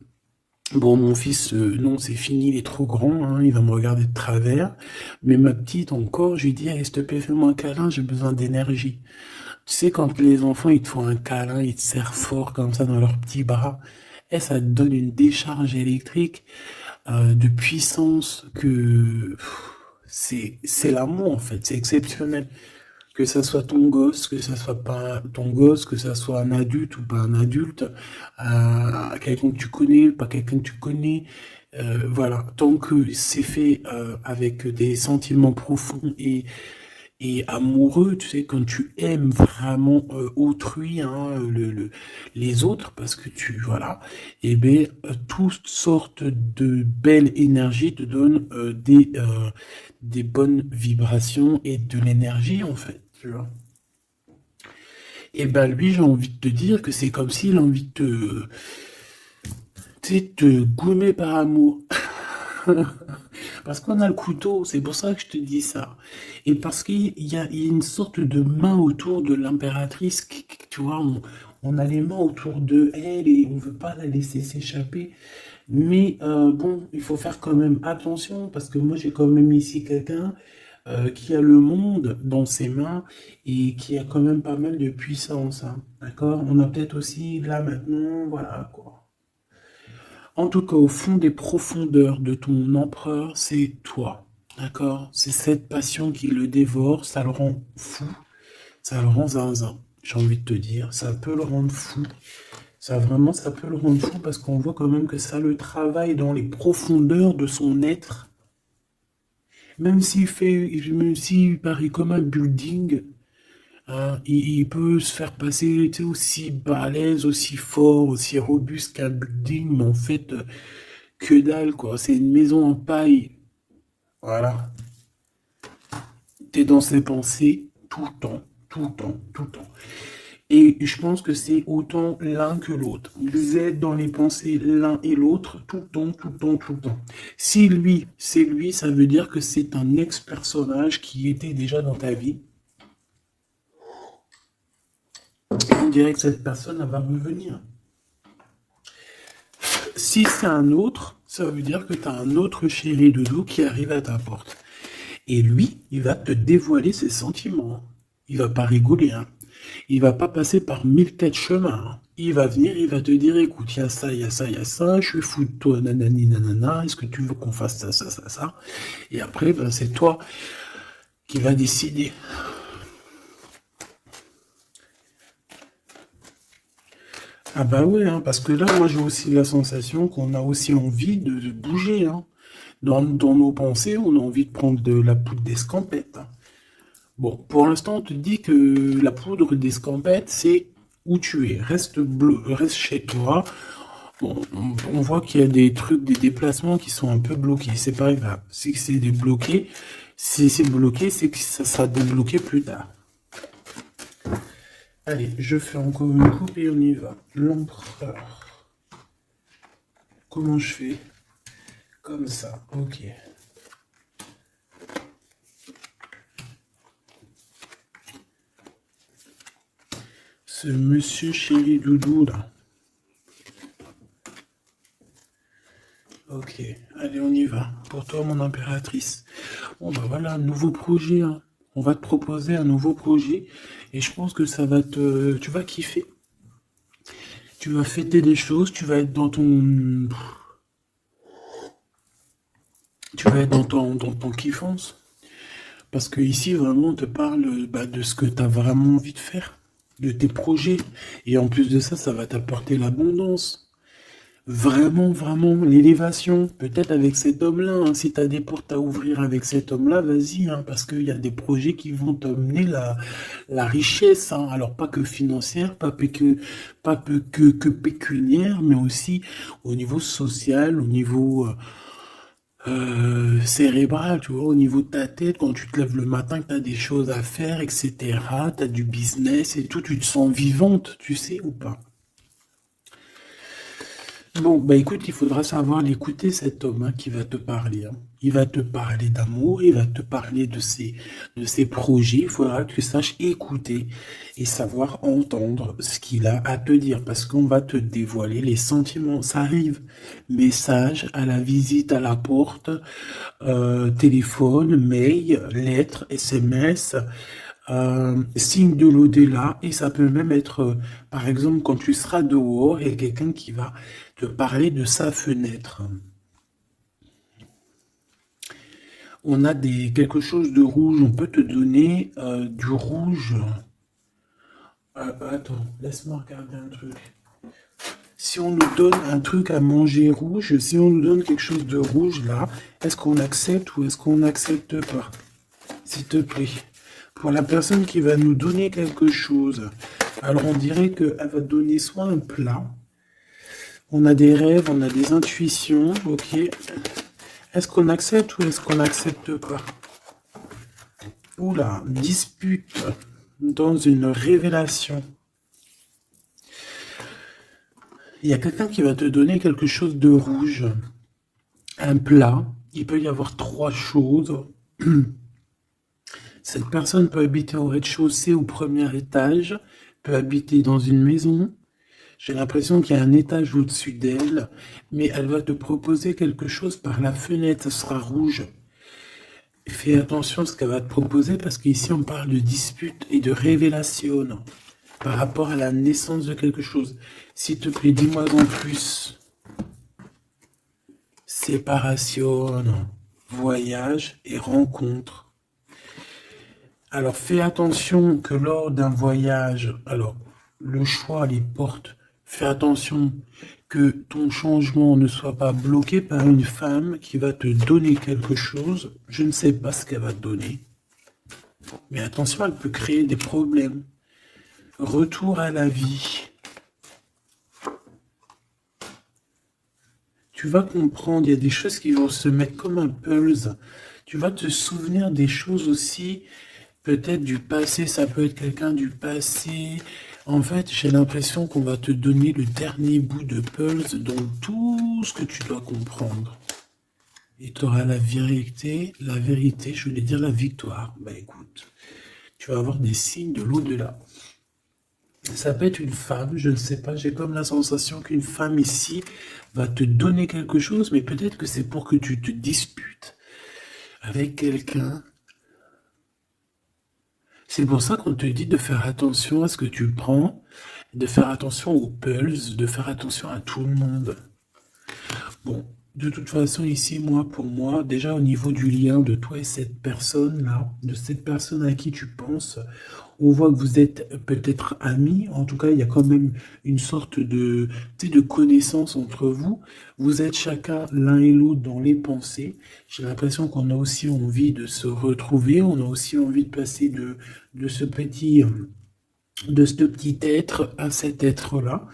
bon, mon fils, non, c'est fini, il est trop grand, hein, il va me regarder de travers, mais ma petite encore, je lui dis, allez, s'il te plaît, fais-moi un câlin, j'ai besoin d'énergie. Tu sais, quand les enfants, ils te font un câlin, ils te serrent fort comme ça dans leurs petits bras, et ça te donne une décharge électrique de puissance que c'est l'amour en fait, c'est exceptionnel. Que ça soit ton gosse, que ça soit pas ton gosse, que ça soit un adulte ou pas un adulte, quelqu'un que tu connais, pas quelqu'un que tu connais, voilà. Tant que c'est fait avec des sentiments profonds et amoureux, tu sais, quand tu aimes vraiment autrui, hein, les autres, parce que tu, voilà, et bien, toutes sortes de belles énergies te donnent des bonnes vibrations et de l'énergie, en fait, tu vois. Et ben lui, j'ai envie de te dire que c'est comme s'il a envie de tu sais, te goumer par amour. Parce qu'on a le couteau, c'est pour ça que je te dis ça. Et parce qu'il y a une sorte de main autour de l'impératrice, tu vois, on a les mains autour de elle et on veut pas la laisser s'échapper. Mais bon, il faut faire quand même attention parce que moi j'ai quand même ici quelqu'un qui a le monde dans ses mains et qui a quand même pas mal de puissance, hein. D'accord? On a peut-être aussi là maintenant, voilà quoi. En tout cas, au fond des profondeurs de ton empereur, c'est toi. D'accord? C'est cette passion qui le dévore, ça le rend fou, ça le rend zinzin. J'ai envie de te dire, ça peut le rendre fou. Ça vraiment, ça peut le rendre fou parce qu'on voit quand même que ça le travaille dans les profondeurs de son être. Même s'il paraît comme un building, hein, il peut se faire passer, tu sais, aussi balèze, aussi fort, aussi robuste qu'un building, mais en fait, que dalle, quoi. C'est une maison en paille. Voilà. T'es dans ses pensées tout le temps, tout le temps, tout le temps. Et je pense que c'est autant l'un que l'autre. Vous êtes dans les pensées l'un et l'autre tout le temps, tout le temps, tout le temps. Si lui, c'est lui, ça veut dire que c'est un ex-personnage qui était déjà dans ta vie. On dirait que cette personne, elle va revenir. Si c'est un autre, ça veut dire que tu as un autre chéri de dos qui arrive à ta porte. Et lui, il va te dévoiler ses sentiments. Il va pas rigoler, hein. Il va pas passer par 1000 chemins, hein. Il va venir, il va te dire, écoute, il y a ça, il y a ça, il y a ça, je suis fou de toi, nanani, nanana, est-ce que tu veux qu'on fasse ça, ça, ça, ça? Et après, ben, c'est toi qui vas décider. Ah bah ouais, hein, parce que là, moi, j'ai aussi la sensation qu'on a aussi envie de bouger, hein. Dans nos pensées, on a envie de prendre de la poudre d'escampette, hein. Bon, pour l'instant, on te dit que la poudre d'escampette, c'est où tu es. Reste chez toi. Bon, on voit qu'il y a des trucs, des déplacements qui sont un peu bloqués. C'est pas grave. Si c'est débloqué, si c'est bloqué, c'est que ça sera débloqué plus tard. Allez, je fais encore une coupe et on y va. L'empereur. Comment je fais? Comme ça, ok. Ce monsieur chéri doudou là. Ok, allez, on y va. Pour toi, mon impératrice. Bon, bah voilà, un nouveau projet, hein. On va te proposer un nouveau projet et je pense que ça va te... Tu vas kiffer. Tu vas fêter des choses, tu vas être dans ton... Tu vas être dans ton kiffance. Parce que ici, vraiment, on te parle bah, de ce que tu as vraiment envie de faire, de tes projets. Et en plus de ça, ça va t'apporter l'abondance. Vraiment, vraiment, l'élévation. Peut-être avec cet homme-là, hein, si tu as des portes à ouvrir avec cet homme-là, vas-y, hein, parce qu'il y a des projets qui vont t'amener la richesse. Hein. Alors, pas que financière, pas que pécuniaire, mais aussi au niveau social, au niveau cérébral, tu vois, au niveau de ta tête, quand tu te lèves le matin, que tu as des choses à faire, etc., tu as du business et tout, tu te sens vivante, tu sais ou pas? Bon, bah écoute, il faudra savoir l'écouter, cet homme hein, qui va te parler. Hein. Il va te parler d'amour, il va te parler de ses projets. Il faudra que tu saches écouter et savoir entendre ce qu'il a à te dire parce qu'on va te dévoiler les sentiments. Ça arrive. Message à la visite à la porte, téléphone, mail, lettres, SMS, signe de l'au-delà, et ça peut même être, par exemple, quand tu seras dehors, il y a quelqu'un qui va te parler de sa fenêtre. On a quelque chose de rouge, on peut te donner du rouge. Attends, laisse-moi regarder un truc. Si on nous donne un truc à manger rouge, si on nous donne quelque chose de rouge là, est-ce qu'on accepte ou est-ce qu'on n'accepte pas? S'il te plaît. Pour la personne qui va nous donner quelque chose, alors on dirait qu'elle va donner soit un plat, on a des rêves, on a des intuitions, ok. Est-ce qu'on accepte ou est-ce qu'on n'accepte pas? Oula, dispute dans une révélation. Il y a quelqu'un qui va te donner quelque chose de rouge, un plat. Il peut y avoir trois choses. Cette personne peut habiter au rez-de-chaussée, au premier étage, peut habiter dans une maison. J'ai l'impression qu'il y a un étage au-dessus d'elle, mais elle va te proposer quelque chose par la fenêtre, ça sera rouge. Fais attention à ce qu'elle va te proposer parce qu'ici on parle de dispute et de révélation par rapport à la naissance de quelque chose. S'il te plaît, dis-moi en plus. Séparation, voyage et rencontre. Alors fais attention que lors d'un voyage, alors le choix les porte, fais attention que ton changement ne soit pas bloqué par une femme qui va te donner quelque chose. Je ne sais pas ce qu'elle va te donner, mais attention, elle peut créer des problèmes. Retour à la vie. Tu vas comprendre, il y a des choses qui vont se mettre comme un pulse. Tu vas te souvenir des choses aussi, peut-être du passé, ça peut être quelqu'un du passé. En fait, j'ai l'impression qu'on va te donner le dernier bout de pulse dans tout ce que tu dois comprendre. Et tu auras la vérité, je voulais dire la victoire. Bah écoute, tu vas avoir des signes de l'au-delà. Ça peut être une femme, je ne sais pas, j'ai comme la sensation qu'une femme ici va te donner quelque chose, mais peut-être que c'est pour que tu te disputes avec quelqu'un. C'est pour ça qu'on te dit de faire attention à ce que tu prends, de faire attention aux pulses, de faire attention à tout le monde. Bon, de toute façon, ici, moi, pour moi, déjà au niveau du lien de toi et cette personne-là, de cette personne à qui tu penses, on voit que vous êtes peut-être amis. En tout cas, il y a quand même une sorte de, tu sais, de connaissance entre vous. Vous êtes chacun l'un et l'autre dans les pensées. J'ai l'impression qu'on a aussi envie de se retrouver. On a aussi envie de passer de ce petit, de ce petit être à cet être-là.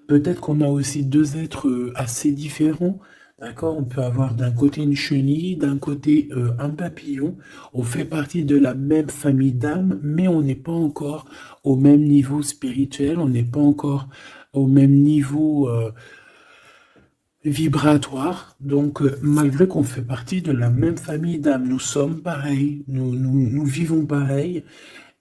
Peut-être qu'on a aussi deux êtres assez différents. D'accord? On peut avoir d'un côté une chenille, d'un côté un papillon. On fait partie de la même famille d'âmes, mais on n'est pas encore au même niveau spirituel, on n'est pas encore au même niveau vibratoire. Donc, malgré qu'on fait partie de la même famille d'âmes, nous sommes pareils, nous vivons pareil,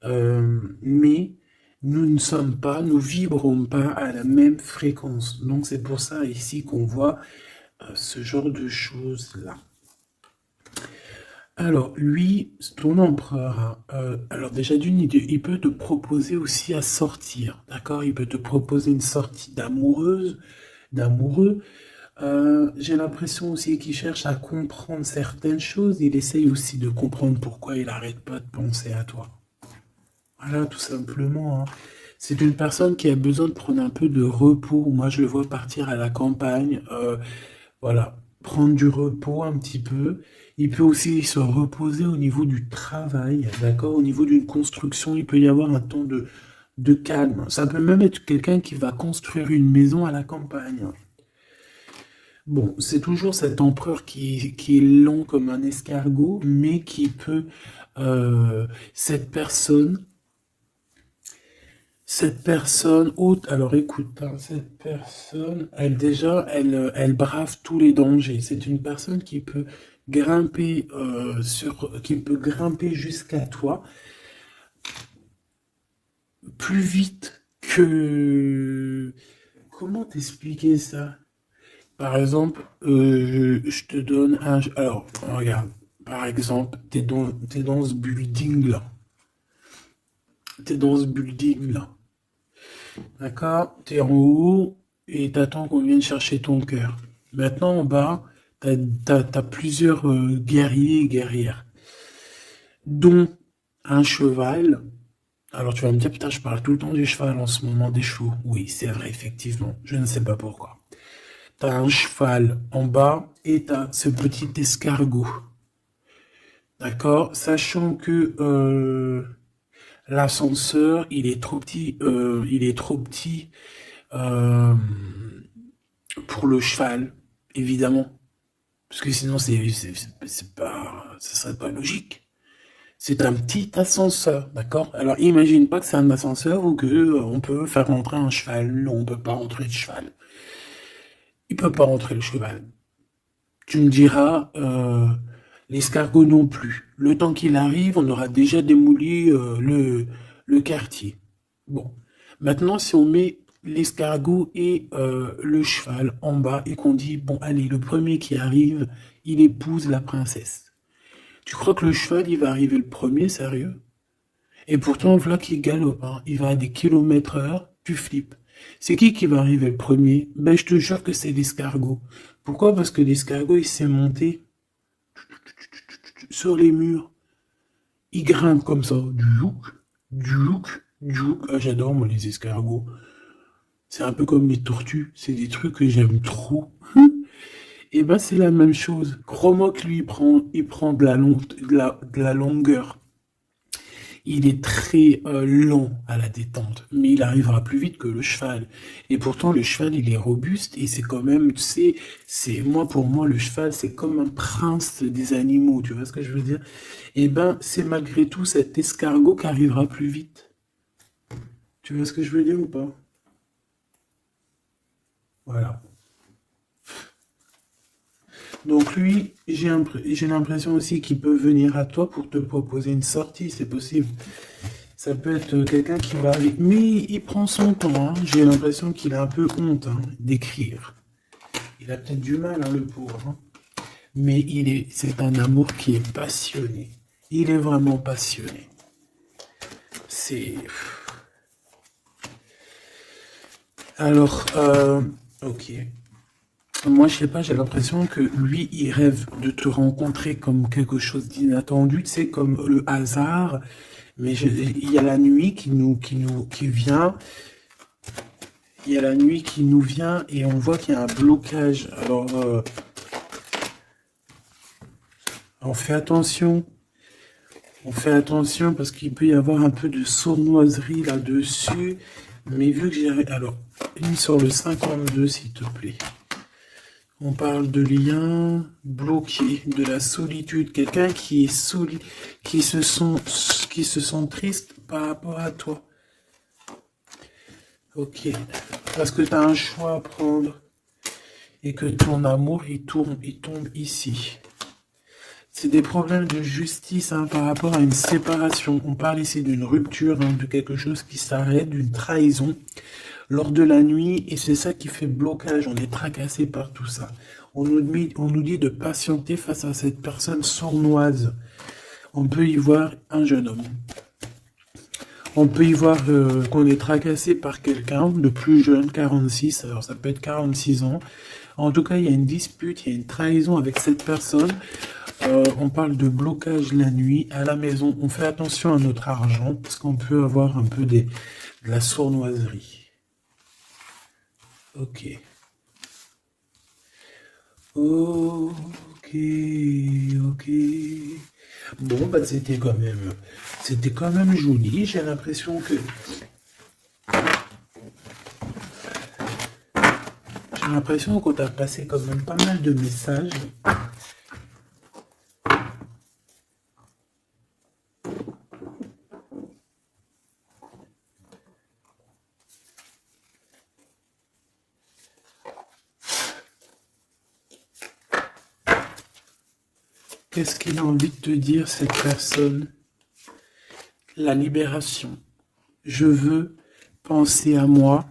mais nous ne sommes pas, nous vibrons pas à la même fréquence. Donc c'est pour ça ici qu'on voit ce genre de choses-là. Alors, lui, ton empereur, alors déjà d'une idée, il peut te proposer aussi à sortir, d'accord? Il peut te proposer une sortie d'amoureuse, d'amoureux. J'ai l'impression aussi qu'il cherche à comprendre certaines choses. Il essaye aussi de comprendre pourquoi il n'arrête pas de penser à toi. Voilà, tout simplement, hein. C'est une personne qui a besoin de prendre un peu de repos. Moi, je le vois partir à la campagne. Voilà, prendre du repos un petit peu. Il peut aussi se reposer au niveau du travail, d'accord? Au niveau d'une construction, il peut y avoir un temps de calme. Ça peut même être quelqu'un qui va construire une maison à la campagne. Bon, c'est toujours cet empereur qui est lent comme un escargot, mais qui peut... cette personne... Cette personne haute, alors écoute, hein, cette personne, elle déjà, elle brave tous les dangers. C'est une personne qui peut grimper qui peut grimper jusqu'à toi plus vite que. Comment t'expliquer ça? Par exemple, je te donne un. Alors, regarde, par exemple, t'es dans ce building là. T'es dans ce building là. D'accord? T'es en haut et t'attends qu'on vienne chercher ton cœur. Maintenant, en bas, t'as plusieurs guerriers et guerrières, dont un cheval. Alors tu vas me dire, putain, je parle tout le temps du cheval en ce moment des chevaux. Oui, c'est vrai, effectivement. Je ne sais pas pourquoi. T'as un cheval en bas et t'as ce petit escargot. D'accord? Sachant que l'ascenseur, il est trop petit euh, pour le cheval, évidemment. Parce que sinon, c'est pas, ça serait pas logique. C'est un petit ascenseur, d'accord? Alors, imagine pas que c'est un ascenseur ou que on peut faire rentrer un cheval. Non, on peut pas rentrer le cheval. Il peut pas rentrer le cheval. Tu me diras, l'escargot non plus. Le temps qu'il arrive, on aura déjà démoli le quartier. Bon. Maintenant, si on met l'escargot et le cheval en bas et qu'on dit, bon, allez, le premier qui arrive, il épouse la princesse. Tu crois que le cheval, il va arriver le premier, sérieux? Et pourtant, voilà qu'il galope, hein. Il va à des kilomètres heure, tu flippes. C'est qui va arriver le premier? Ben, je te jure que c'est l'escargot. Pourquoi? Parce que l'escargot, il s'est monté sur les murs. Il grimpe comme ça. Djouk, djouk, djouk. Ah, j'adore, moi, les escargots. C'est un peu comme les tortues. C'est des trucs que j'aime trop. Et ben, c'est la même chose. Crois-moi que lui, il prend de la longueur. Il est très lent à la détente, mais il arrivera plus vite que le cheval. Et pourtant, le cheval, il est robuste et c'est quand même, tu sais, moi, pour moi, le cheval, c'est comme un prince des animaux, tu vois ce que je veux dire? Et ben, c'est malgré tout cet escargot qui arrivera plus vite. Tu vois ce que je veux dire ou pas? Voilà. Donc lui, j'ai l'impression aussi qu'il peut venir à toi pour te proposer une sortie, c'est possible. Ça peut être quelqu'un qui va aller, mais il prend son temps, hein. J'ai l'impression qu'il a un peu honte, hein, d'écrire. Il a peut-être du mal, hein, le pauvre, hein. Mais c'est un amour qui est passionné. Il est vraiment passionné. C'est... Alors, ok. Moi, je sais pas, j'ai l'impression que lui, il rêve de te rencontrer comme quelque chose d'inattendu, tu sais, comme le hasard. Mais il y a la nuit qui vient. Il y a la nuit qui nous vient et on voit qu'il y a un blocage. Alors, on fait attention. On fait attention parce qu'il peut y avoir un peu de sournoiserie là-dessus. Mais vu que j'ai... Alors, ligne sur le 52, s'il te plaît. On parle de lien bloqué, de la solitude. Quelqu'un qui est qui se sent triste par rapport à toi. Ok. Parce que tu as un choix à prendre. Et que ton amour, il tombe ici. C'est des problèmes de justice, hein, par rapport à une séparation. On parle ici d'une rupture, hein, de quelque chose qui s'arrête, d'une trahison. lors de la nuit, et c'est ça qui fait blocage, on est tracassé par tout ça. On nous dit de patienter face à cette personne sournoise. On peut y voir un jeune homme. On peut y voir qu'on est tracassé par quelqu'un de plus jeune, 46, alors ça peut être 46 ans. En tout cas, il y a une dispute, il y a une trahison avec cette personne. On parle de blocage la nuit à la maison. On fait attention à notre argent parce qu'on peut avoir un peu de la sournoiserie. Ok. Ok, ok. Bon, bah c'était quand même joli. J'ai l'impression qu'on t'a passé quand même pas mal de messages. Qu'est-ce qu'il a envie de te dire, cette personne? La libération. Je veux penser à moi.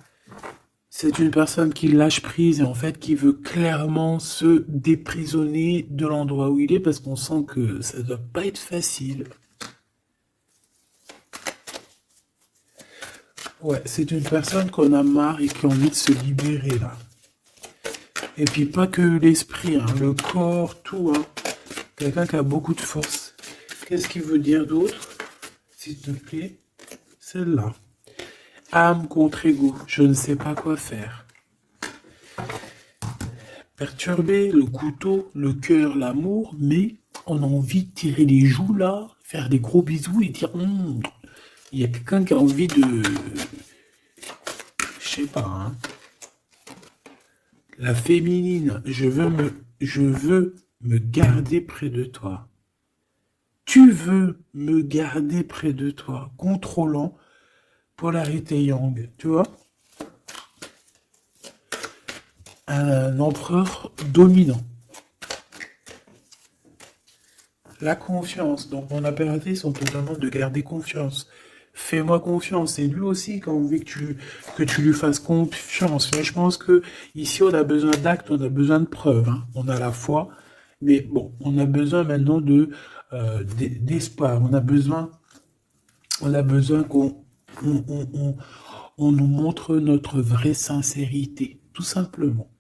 C'est une personne qui lâche prise et en fait qui veut clairement se déprisonner de l'endroit où il est parce qu'on sent que ça doit pas être facile. Ouais, c'est une personne qu'on a marre et qui a envie de se libérer là. Et puis pas que l'esprit, hein, le corps, tout. Hein. Quelqu'un qui a beaucoup de force. Qu'est-ce qu'il veut dire d'autre? S'il te plaît. Celle-là. Âme contre ego. Je ne sais pas quoi faire. Perturbé, le couteau, le cœur, l'amour, mais on a envie de tirer les joues là, faire des gros bisous et dire il y a quelqu'un qui a envie de... Je sais pas, hein. La féminine, je veux me garder près de toi. Tu veux me garder près de toi, contrôlant, polarité yang, tu vois? Un empereur dominant. La confiance. Donc mon impératrice, on te demande de garder confiance. Fais-moi confiance. Et lui aussi qui a envie que tu lui fasses confiance. Mais je pense que ici on a besoin d'actes, on a besoin de preuves. Hein. On a la foi, mais bon, on a besoin maintenant d'espoir. On a besoin qu'on on nous montre notre vraie sincérité, tout simplement.